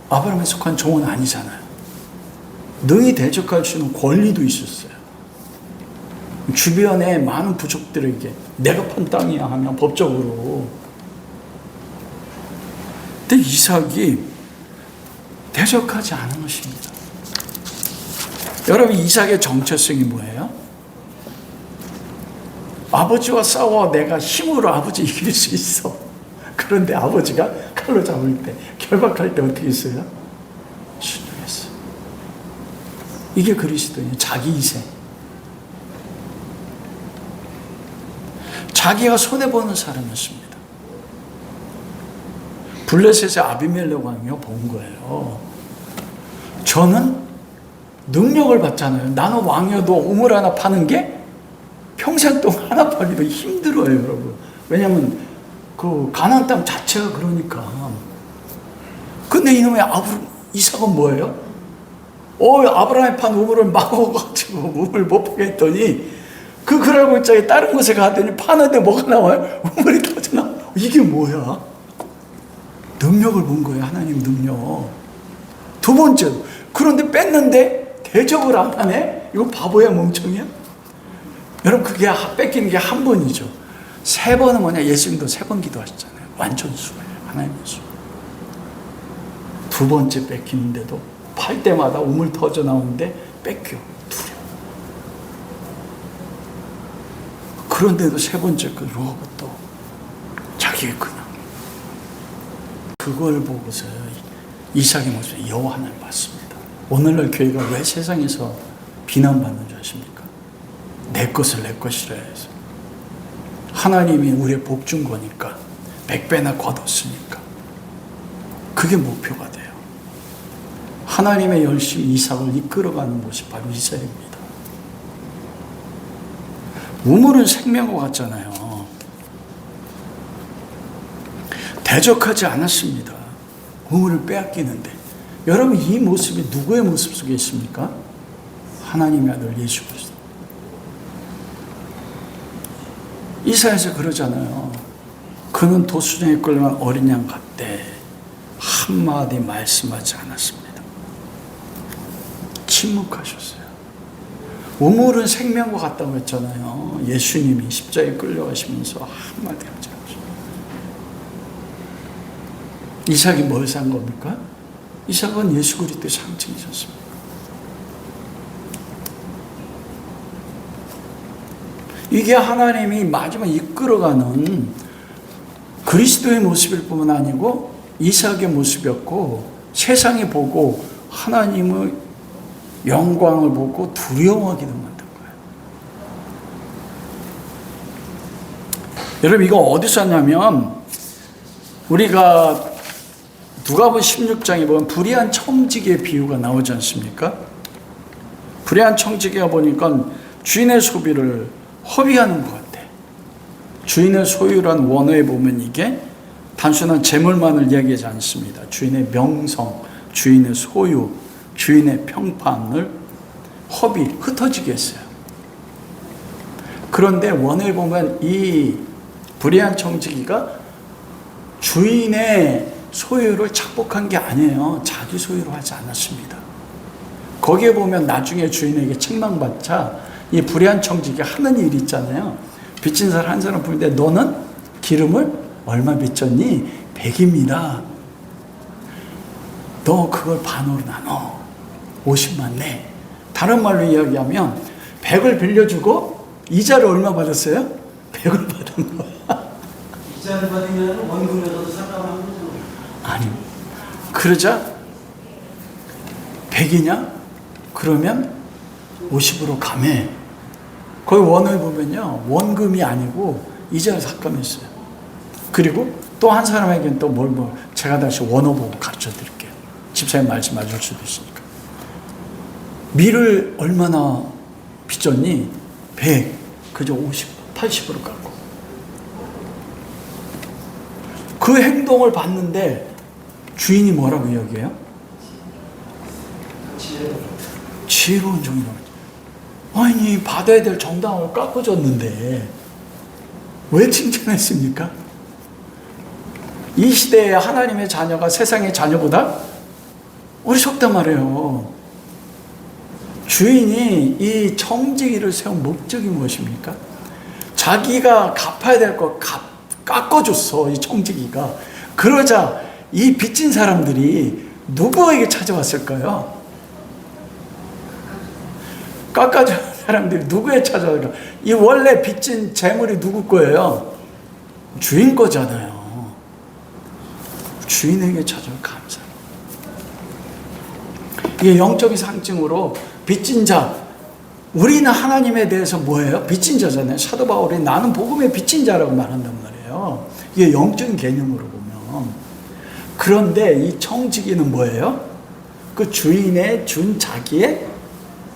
아브라함에 속한 종은 아니잖아요. 능히 대적할 수 있는 권리도 있었어요. 주변에 많은 부족들에게 내가 판 땅이야 하면 법적으로. 근데 이삭이 대적하지 않은 것입니다. 여러분, 이삭의 정체성이 뭐예요? 아버지와 싸워 내가 힘으로 아버지 이길 수 있어. 그런데 아버지가 칼로 잡을 때, 결박할 때 어떻게 했어요? 순종했어요. 이게 그리스도예요. 자기 희생. 자기가 손해보는 사람이었습니다. 블레셋의 아비멜렉 왕이요 본 거예요. 저는 능력을 받잖아요. 나는 왕이어도 우물 하나 파는 게 평생 동안 하나 파기도 힘들어요, 여러분. 왜냐하면 그 가나안 땅 자체가 그러니까. 근데 이놈의 이삭은 뭐예요? 아브라함이 판 우물을 막아가지고 우물 못 파게 했더니 그 그랄골짜기 다른 곳에 가더니 파는데 뭐가 나와요? 우물이 터져나. 이게 뭐야? 능력을 본 거예요. 하나님 능력. 두 번째로, 그런데 뺐는데 대적을 안 하네? 이거 바보야, 멍청이야? 여러분, 그게 뺏기는 게 한 번이죠. 세 번은 뭐냐? 예수님도 3번 기도하셨잖아요. 완전수예요. 하나님의 수. 두 번째 뺏기는데도 팔 때마다 우물 터져 나오는데 뺏겨. 두려워. 그런데도 세 번째 그로부터 자기의 근황. 그걸 보고서 이삭의 모습에 여호와 하나님 봤습니다. 오늘날 교회가 왜 세상에서 비난받는 줄 아십니까? 내 것을 내 것이라 해서. 하나님이 우리의 복 준 거니까, 100배나 거뒀으니까. 그게 목표가 돼요. 하나님의 열심히 이삭을 이끌어가는 곳이 바로 이삭입니다. 우물은 생명과 같잖아요. 대적하지 않았습니다. 우물을 빼앗기는데. 여러분, 이 모습이 누구의 모습 속에 있습니까? 하나님의 아들 예수 그리스도. 이사야서 그러잖아요. 그는 도수장에 끌려간 어린 양 같대 한마디 말씀하지 않았습니다. 침묵하셨어요. 우물은 생명과 같다고 했잖아요. 예수님이 십자가에 끌려가시면서 한마디 하지 않으셨어요. 이삭이 뭘 산 겁니까? 이삭은 예수 그리스도의 상징이셨습니다. 이게 하나님이 마지막 이끌어가는 그리스도의 모습일 뿐만 아니고 이삭의 모습이었고, 세상이 보고 하나님의 영광을 보고 두려워하기도 만든 거예요. 여러분, 이거 어디서 왔냐면 우리가 누가복음 16장에 보면 불의한 청지기의 비유가 나오지 않습니까? 불의한 청지기가 보니까 주인의 소비를 허비하는 것 같아. 주인의 소유란 원어에 보면 이게 단순한 재물만을 이야기하지 않습니다. 주인의 명성, 주인의 소유, 주인의 평판을 흩어지게 했어요. 그런데 원어에 보면 이 불의한 청지기가 주인의 소유를 착복한 게 아니에요. 자기 소유로 하지 않았습니다. 거기에 보면 나중에 주인에게 책망받자 이 불의한 청지기가 하는 일이 있잖아요. 빚진 사람 한 사람 부르는데 너는 기름을 얼마 빚졌니? 100입니다. 너 그걸 반으로 나눠. 50만 내. 다른 말로 이야기하면 100을 빌려주고 이자를 얼마 받았어요? 100을 받은 거야. 이자를 받으면 원금에서도 상관하는 거죠. 아니, 그러자 100이냐? 그러면 50으로 감해. 거기 원어에 보면요, 원금이 아니고 이자를 삭감했어요. 그리고 또 한 사람에게는 또 제가 다시 원어 보고 가르쳐 드릴게요. 집사님 말씀 맞을 수도 있으니까. 밀을 얼마나 빚졌니? 100. 그저 50, 80으로 깎고. 그 행동을 봤는데 주인이 뭐라고 이야기해요? 지혜로운 종이라고. 아니, 받아야 될 정당을 깎아줬는데 왜 칭찬했습니까? 이 시대에 하나님의 자녀가 세상의 자녀보다 어리석단 말이에요. 주인이 이 청지기를 세운 목적이 무엇입니까? 자기가 갚아야 될 거 깎아줬어, 이 청지기가. 그러자 이 빚진 사람들이 누구에게 찾아왔을까요? 깎아준 사람들이 누구에 찾아올까? 이 원래 빚진 재물이 누구 거예요? 주인 거잖아요. 주인에게 찾아올 감사. 이게 영적인 상징으로 빚진 자, 우리는 하나님에 대해서 뭐예요? 빚진 자잖아요. 사도 바울이 나는 복음의 빚진 자라고 말한단 말이에요. 이게 영적인 개념으로 보면. 그런데 이 청지기는 뭐예요? 그 주인의 준 자기의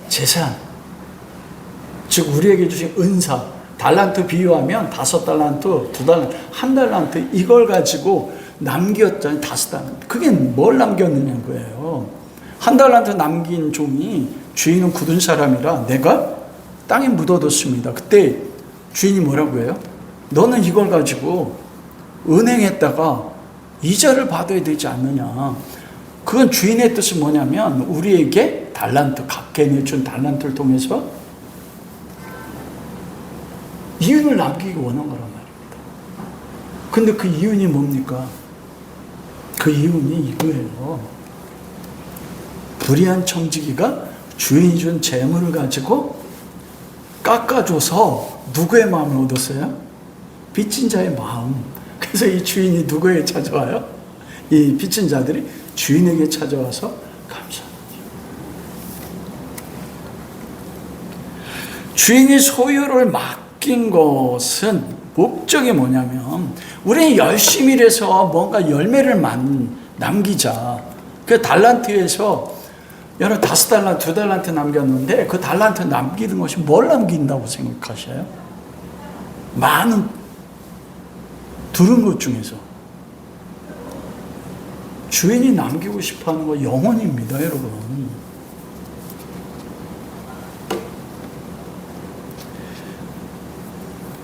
재산, 즉 우리에게 주신 은사, 달란트 비유하면 5달란트, 2달란트, 1달란트 이걸 가지고 남겼잖아요. 5달란트. 그게 뭘 남겼느냐는 거예요. 1달란트 남긴 종이 주인은 굳은 사람이라 내가 땅에 묻어뒀습니다. 그때 주인이 뭐라고 해요? 너는 이걸 가지고 은행에다가 이자를 받아야 되지 않느냐. 그건 주인의 뜻이 뭐냐면 우리에게 달란트, 각계 내준 달란트를 통해서 이윤을 남기기 원한 거란 말입니다. 근데 그 이윤이 뭡니까? 그 이윤이 이거예요. 불의한 청지기가 주인이 준 재물을 가지고 깎아줘서 누구의 마음을 얻었어요? 빚진 자의 마음. 그래서 이 주인이 누구에게 찾아와요? 이 빚진 자들이 주인에게 찾아와서 감사합니다. 주인이 소유를 맡긴 것은 목적이 뭐냐면 우리는 열심히 일해서 뭔가 열매를 남기자. 그 달란트에서 여러 5달란트, 2달란트 남겼는데 그 달란트 남기는 것이 뭘 남긴다고 생각하셔요? 많은 들은 것 중에서 주인이 남기고 싶어하는 거 영혼입니다, 여러분.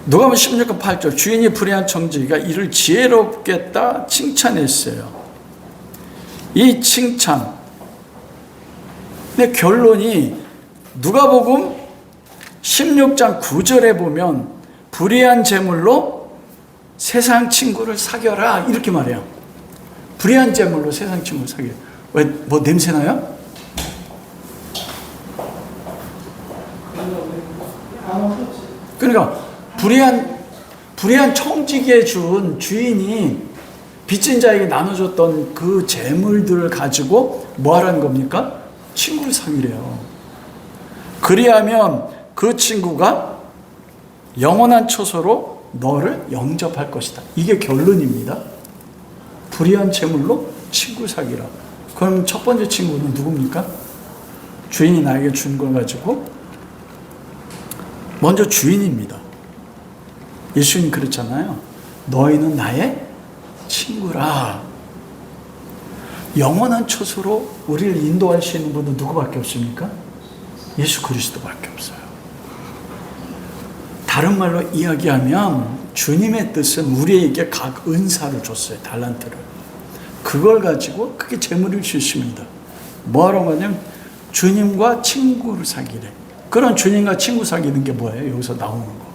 누가복음 16장 8절 주인이 불의한 청지기가 이를 지혜롭겠다 칭찬했어요. 이 칭찬 근데 결론이 누가복음 16장 9절에 보면 불의한 재물로 세상 친구를 사겨라 이렇게 말해요. 불의한 재물로 세상 친구를 사겨라. 왜? 뭐 냄새나요? 그러니까 불의한 청지기에 준 주인이 빚진 자에게 나눠줬던 그 재물들을 가지고 뭐 하라는 겁니까? 친구를 사귀래요. 그리하면 그 친구가 영원한 처소로 너를 영접할 것이다. 이게 결론입니다. 불의한 재물로 친구 사귀라. 그럼 첫 번째 친구는 누굽니까? 주인이 나에게 준 걸 가지고 먼저 주인입니다. 예수님 그랬잖아요. 너희는 나의 친구라. 영원한 처소로 우리를 인도할 수 있는 분은 누구밖에 없습니까? 예수 그리스도밖에 없어요. 다른 말로 이야기하면 주님의 뜻은 우리에게 각 은사를 줬어요. 달란트를. 그걸 가지고 그게 재물일 수 있습니다. 뭐하러 하냐면 주님과 친구를 사귀래. 그런 주님과 친구 사귀는 게 뭐예요? 여기서 나오는 거.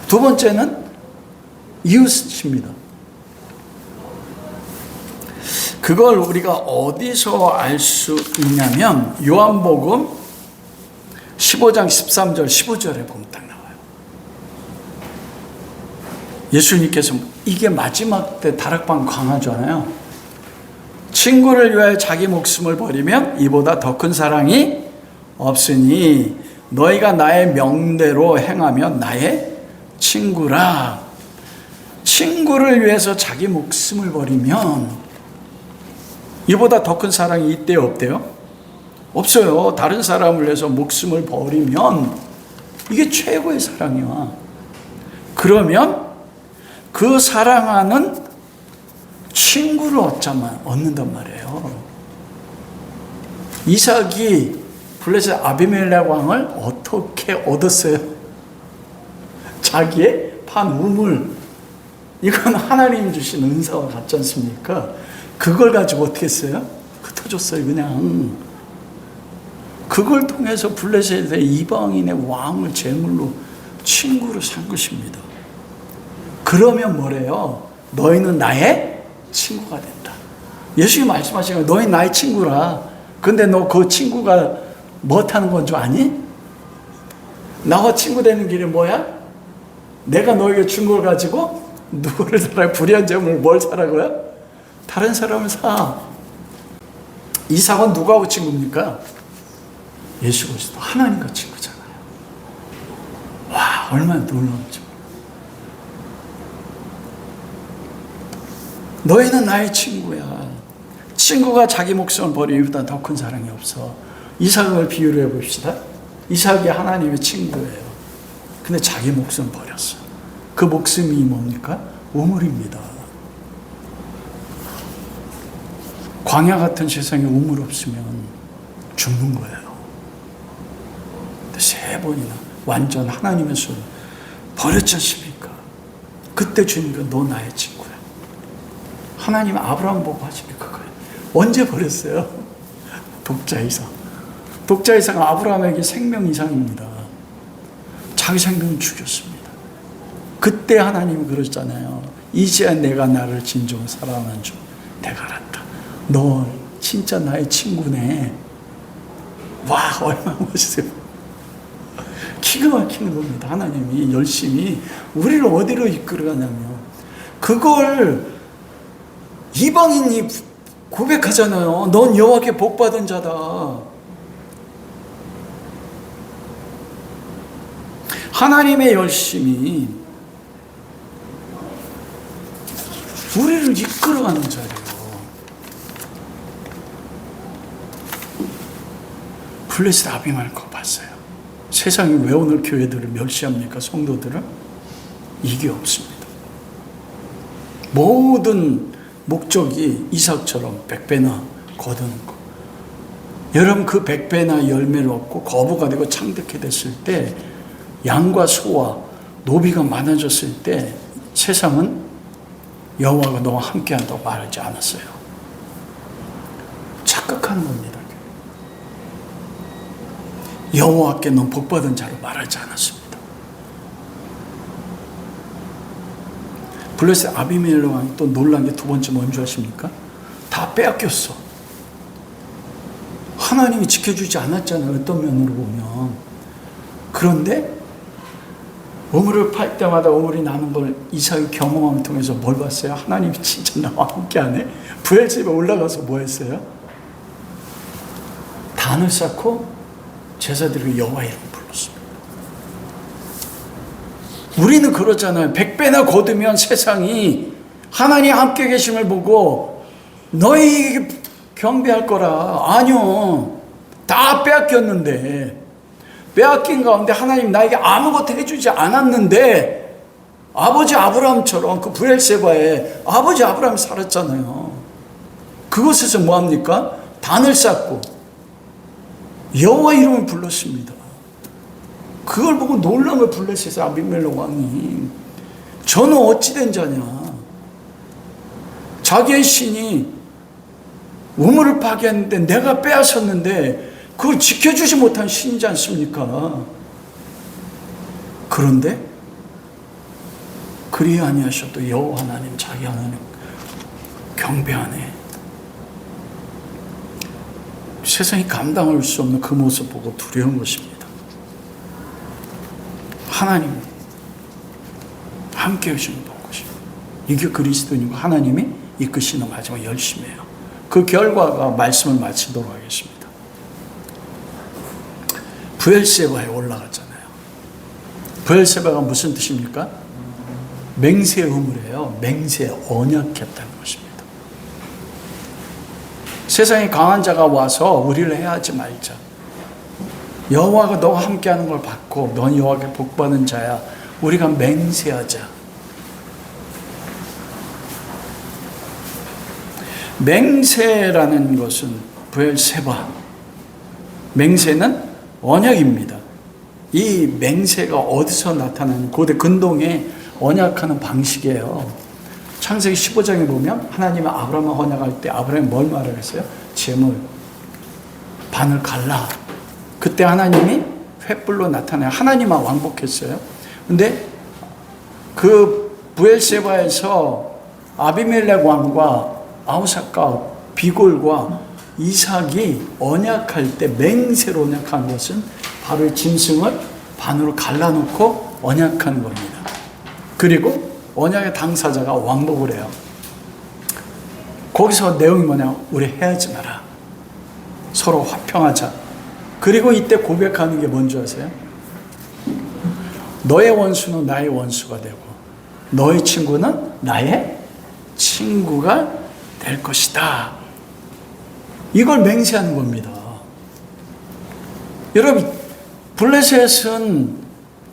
두 번째는 이웃입니다. 그걸 우리가 어디서 알 수 있냐면 요한복음 15장 13절 15절에 보면 딱 나와요. 예수님께서 이게 마지막 때 다락방 강화잖아요. 친구를 위하여 자기 목숨을 버리면 이보다 더 큰 사랑이 없으니 너희가 나의 명대로 행하면 나의 친구라. 친구를 위해서 자기 목숨을 버리면 이보다 더 큰 사랑이 있대요, 없대요? 없어요. 다른 사람을 위해서 목숨을 버리면 이게 최고의 사랑이야. 그러면 그 사랑하는 친구를 얻는단 말이에요. 이삭이 블레셋 아비멜렉 왕을 어떻게 얻었어요? 자기의 판 우물. 이건 하나님 주신 은사와 같지 않습니까? 그걸 가지고 어떻게 했어요? 흩어졌어요, 그냥. 그걸 통해서 블레셋의 이방인의 왕을 제물로 친구로 산 것입니다. 그러면 뭐래요? 너희는 나의 친구가 된다. 예수님이 말씀하시는 거예요. 너희 나의 친구라. 근데 너 그 친구가 못하는 건 줄 아니? 나와 친구 되는 길이 뭐야? 내가 너에게 준 걸 가지고 누구를 사라? 불의한 점을 뭘 사라고요? 다른 사람을 사. 이삭은 누구하고 친구입니까? 예수 그리스도 하나님과 친구잖아요. 와, 얼마나 놀라운지. 너희는 나의 친구야. 친구가 자기 목숨을 버리는 이보다 더 큰 사랑이 없어. 이삭을 비유를 해봅시다. 이삭이 하나님의 친구예요. 근데 자기 목숨을 버렸어. 그 목숨이 뭡니까? 우물입니다. 광야 같은 세상에 우물 없으면 죽는 거예요. 근데 3번이나 완전 하나님의 손을 버렸지 않습니까? 그때 주님은 너 나의 친구야. 하나님 아브라함 보고 하신 게 그거예요. 언제 버렸어요? 독자 이상. 독자 이상은 아브라함에게 생명 이상입니다. 자기 생명을 죽였습니다. 그때 하나님이 그러잖아요. 이제야 내가 나를 진정으로 사랑하는 줄 내가 알았다. 너 진짜 나의 친구네. 와, 얼마나 멋있어요. 기가 막히는 겁니다. 하나님이 열심히 우리를 어디로 이끌어가냐면 그걸 이방인이 고백하잖아요. 넌 여호와께 복받은 자다. 하나님의 열심이 우리를 이끌어가는 자예요. 블레셋 아비말을 거 봤어요. 세상이 왜 오늘 교회들을 멸시합니까? 성도들은? 이게 없습니다. 모든 목적이 이삭처럼 100배나 거두는 거. 여러분 그 100배나 열매를 얻고 거부가 되고 창득해 됐을 때 양과 소와 노비가 많아졌을 때 세상은 여호와가 너와 함께한다고 말하지 않았어요. 착각하는 겁니다. 여호와께 넌 복받은 자로 말하지 않았습니다. 블레셋 아비멜렉 왕이 또 놀란 게 두 번째 뭔지 아십니까? 다 빼앗겼어. 하나님이 지켜주지 않았잖아요. 어떤 면으로 보면. 그런데 우물을 팔 때마다 우물이 나는 걸 이삭이 경험함을 통해서 뭘 봤어요? 하나님이 진짜 나와 함께하네. 부엘세바 올라가서 뭐 했어요? 단을 쌓고 제사드리고 여호와 이름을 불렀습니다. 우리는 그러잖아요. 100배나 거두면 세상이 하나님 함께 계심을 보고 너희 경배할 거라. 아니요. 다 빼앗겼는데 빼앗긴 가운데 하나님 나에게 아무것도 해주지 않았는데 아버지 아브라함처럼 그 브엘세바에 아버지 아브라함이 살았잖아요. 그곳에서 뭐합니까? 단을 쌓고 여호와 이름을 불렀습니다. 그걸 보고 놀란 걸 블레셋 아비멜렉 왕이 저는 어찌된 자냐. 자기의 신이 우물을 파괴했는데 내가 빼앗았는데 그걸 지켜주지 못한 신이지 않습니까? 그런데 그리 아니하셔도 여호와 하나님 자기 하나님 경배하네. 세상이 감당할 수 없는 그 모습 보고 두려운 것입니다. 하나님 함께 하시는 것입니다. 이게 그리스도인이고 하나님이 이끄시는 마지막 열심이에요. 그 결과가 말씀을 마치도록 하겠습니다. 브엘세바에 올라갔잖아요. 브엘세바가 무슨 뜻입니까? 맹세 의무래요. 맹세 언약했다는 것입니다. 세상에 강한 자가 와서 우리를 해하지 말자. 여호와가 너와 함께하는 걸 받고 넌 여호와께 복받은 자야. 우리가 맹세하자. 맹세라는 것은 브엘세바. 맹세는 언약입니다. 이 맹세가 어디서 나타나는 고대 근동의 언약하는 방식이에요. 창세기 15장에 보면 하나님이 아브라함과 언약할 때 아브라함이 뭘 말을 했어요? 재물 반을 갈라. 그때 하나님이 횃불로 나타나요. 하나님만 왕복했어요. 근데 그 부엘세바에서 아비멜렉 왕과 아우삭과 비골과 이삭이 언약할 때 맹세로 언약한 것은 바로 짐승을 반으로 갈라놓고 언약하는 겁니다. 그리고 언약의 당사자가 왕복을 해요. 거기서 내용이 뭐냐? 우리 헤어지지 마라. 서로 화평하자. 그리고 이때 고백하는 게 뭔지 아세요? 너의 원수는 나의 원수가 되고 너의 친구는 나의 친구가 될 것이다. 이걸 맹세하는 겁니다. 여러분, 블레셋은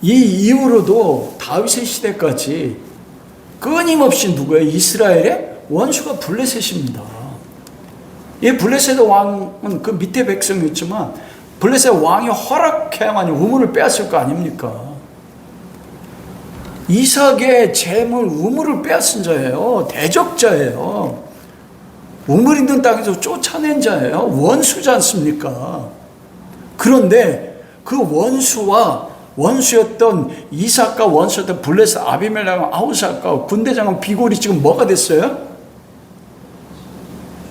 이 이후로도 다윗의 시대까지 끊임없이 누구예요? 이스라엘의 원수가 블레셋입니다. 이 블레셋의 왕은 그 밑에 백성이었지만 블레셋 왕이 허락해야만 우물을 빼앗을 거 아닙니까? 이삭의 재물 우물을 빼앗은 자예요. 대적자예요. 우물 있는 땅에서 쫓아낸 자예요. 원수지 않습니까? 그런데 그 원수였던 이삭과 원수였던 블레셋 아비멜렉 아우삭과 군대장관 비골이 지금 뭐가 됐어요?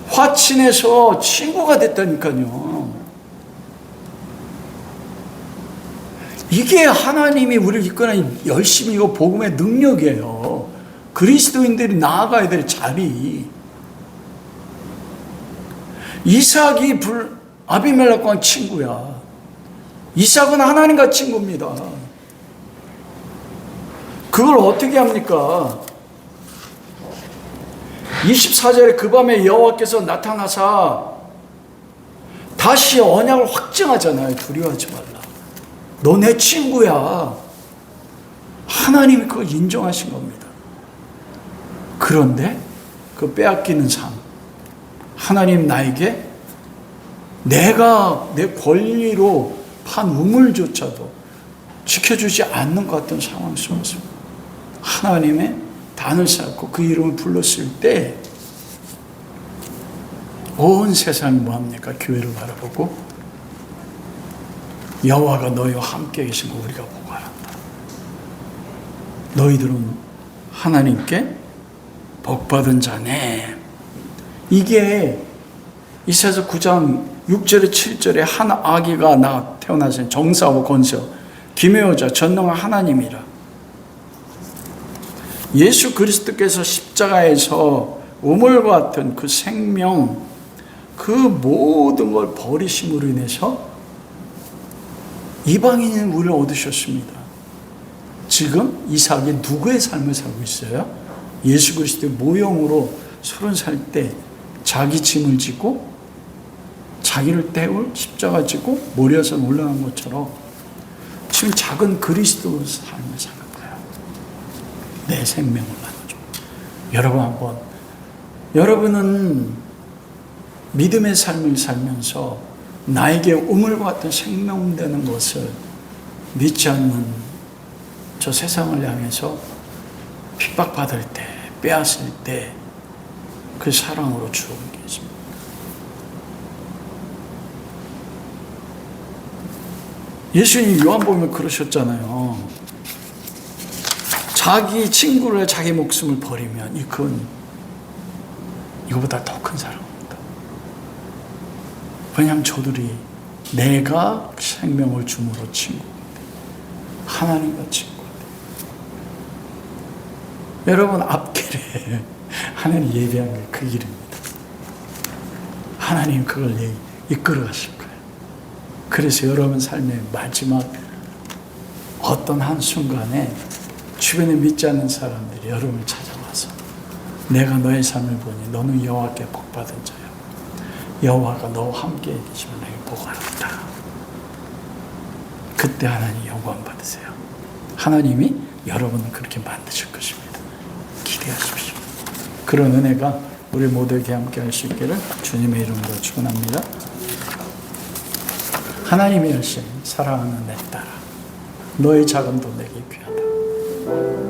화친해서 친구가 됐다니까요. 이게 하나님이 우리를 이끄는 열심히 이거 복음의 능력이에요. 그리스도인들이 나아가야 될 자리. 이삭이 아비멜렉과 친구야. 이삭은 하나님과 친구입니다. 그걸 어떻게 합니까? 24절에 그 밤에 여호와께서 나타나사 다시 언약을 확증하잖아요. 두려워하지 말라. 너 내 친구야. 하나님이 그걸 인정하신 겁니다. 그런데 그 빼앗기는 삶, 하나님 나에게 내가 내 권리로 판 우물조차도 지켜주지 않는 것 같은 상황 속에서 하나님의 단을 쌓고 그 이름을 불렀을 때 온 세상이 뭐합니까? 교회를 바라보고 여호와가 너희와 함께 계신 거 우리가 보고 알았다. 너희들은 하나님께 복받은 자네. 이게 이사야서 9장 6절에 7절에 한 아기가 태어나서 정사하고 건세하고 기묘자 전능한 하나님이라. 예수 그리스도께서 십자가에서 우물과 같은 그 생명, 그 모든 걸 버리심으로 인해서 이방인인 우리를 얻으셨습니다. 지금 이삭이 누구의 삶을 살고 있어요? 예수 그리스도의 모형으로 30살 때 자기 짐을 지고 자기를 태울 십자가 지고 모리아서 올라간 것처럼 지금 작은 그리스도 삶을 사는 거예요. 내 생명을 나눠줘. 여러분은 믿음의 삶을 살면서 나에게 우물과 같은 생명 되는 것을 믿지 않는 저 세상을 향해서 핍박받을 때, 빼앗을 때 그 사랑으로 주는 게 있습니다. 예수님이 요한복음에 그러셨잖아요. 자기 친구를 자기 목숨을 버리면 이거보다 더 큰 사랑입니다. 왜냐하면 저들이 내가 생명을 줌으로 친구인데 하나님과 친구인데 여러분 앞길에 하나님 예배한 게 그 길입니다. 하나님 그걸 이끌어 가실 거예요. 그래서 여러분 삶의 마지막 어떤 한순간에 주변에 믿지 않는 사람들이 여러분을 찾아와서 내가 너의 삶을 보니 너는 여호와께 복받은 자야. 여호와가 너와 함께 계시면 내게 복하였다. 그때 하나님 영광 받으세요. 하나님이 여러분을 그렇게 만드실 것입니다. 기대하십시오. 그런 은혜가 우리 모두에게 함께 할 수 있기를 주님의 이름으로 축원합니다. 하나님의 열심 사랑하는 내 딸아, 너의 자금도 내게 귀하다.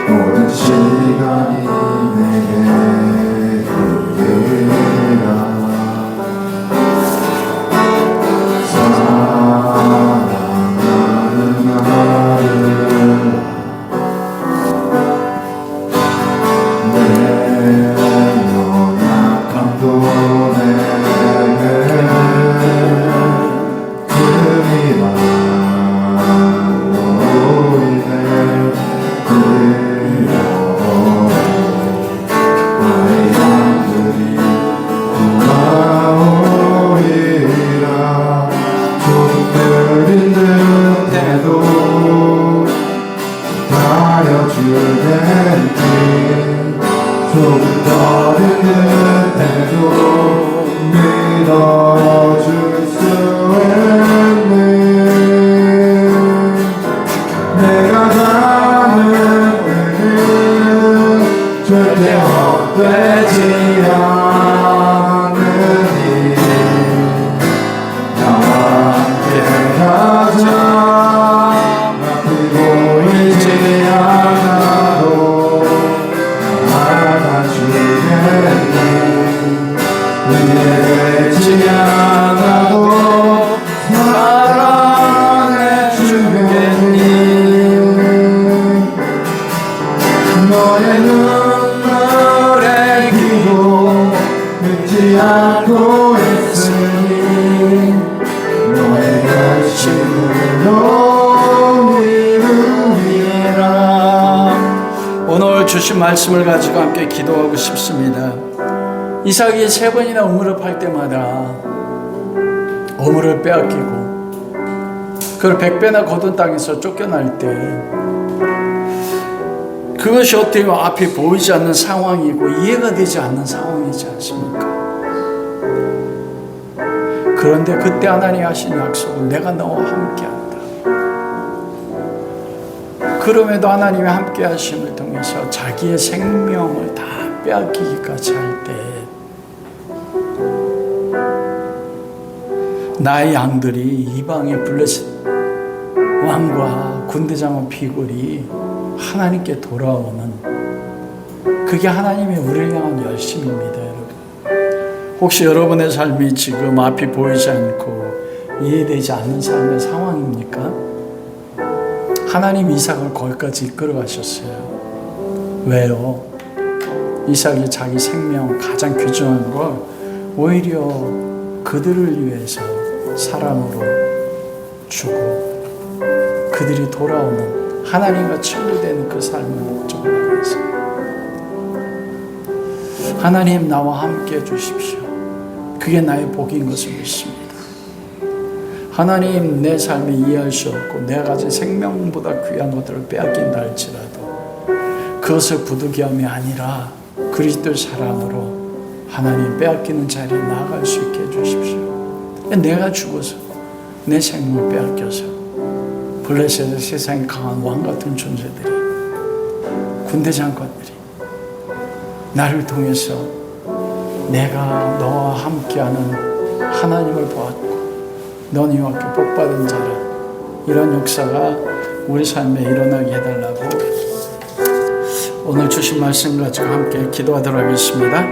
모든 시간이 내게 흘리라. 사랑하는 나를 내 연약함도 내게 금이만으로 인해 나의 양들이 돌아오리라. 조금 느린 듯해도 기다려주겠니. 조금 더딘 듯해도 믿어줄 수 있니. 내가 가는 길은 절대 헛되지 않으니 나와 함께 가자. 앞이 보이지 않아도 알아주겠니. 이해되지 않아도 사랑해주겠니. 너의 눈물의 기도 잊지 않고 있으니 너의 열심으로 이루리라. 오늘 주신 말씀을 가지고 함께 기도하고 싶습니다. 이삭이 3번이나 우물을 때마다 우물을 빼앗기고 그걸 100배나 거둔 땅에서 쫓겨날 때 그것이 어떻게 보면 앞이 보이지 않는 상황이고 이해가 되지 않는 상황이지 않습니까? 그런데 그때 하나님이 하신 약속은 내가 너와 함께한다. 그럼에도 하나님이 함께 하심을 통해서 자기의 생명을 다 빼앗기기까지 할 때 나의 양들이 이방의 블레셋 왕과 군대장과 비굴이 하나님께 돌아오는 그게 하나님의 우리를 향한 열심입니다, 여러분. 혹시 여러분의 삶이 지금 앞이 보이지 않고 이해되지 않는 삶의 상황입니까? 하나님 이삭을 거기까지 이끌어 가셨어요. 왜요? 이삭이 자기 생명 가장 귀중한 걸 오히려 그들을 위해서 사랑으로 주고 그들이 돌아오는 하나님과 친구되는 그 삶을 목적으로 위해서 하나님 나와 함께 해주십시오. 그게 나의 복인 것을 믿습니다. 하나님 내 삶이 이해할 수 없고 내가 가진 생명보다 귀한 것들을 빼앗긴다 할지라도 그것을 부득이함이 아니라 그리스도의 사랑으로 하나님 빼앗기는 자리에 나아갈 수 있게 해주십시오. 내가 죽어서 내 생명을 빼앗겨서 블레셋의 세상에 강한 왕같은 존재들이 군대 장관들이 나를 통해서 내가 너와 함께하는 하나님을 보았고 너는 이와 함께 복받은 자라 이런 역사가 우리 삶에 일어나게 해달라고 오늘 주신 말씀 가지고 함께 기도하도록 하겠습니다.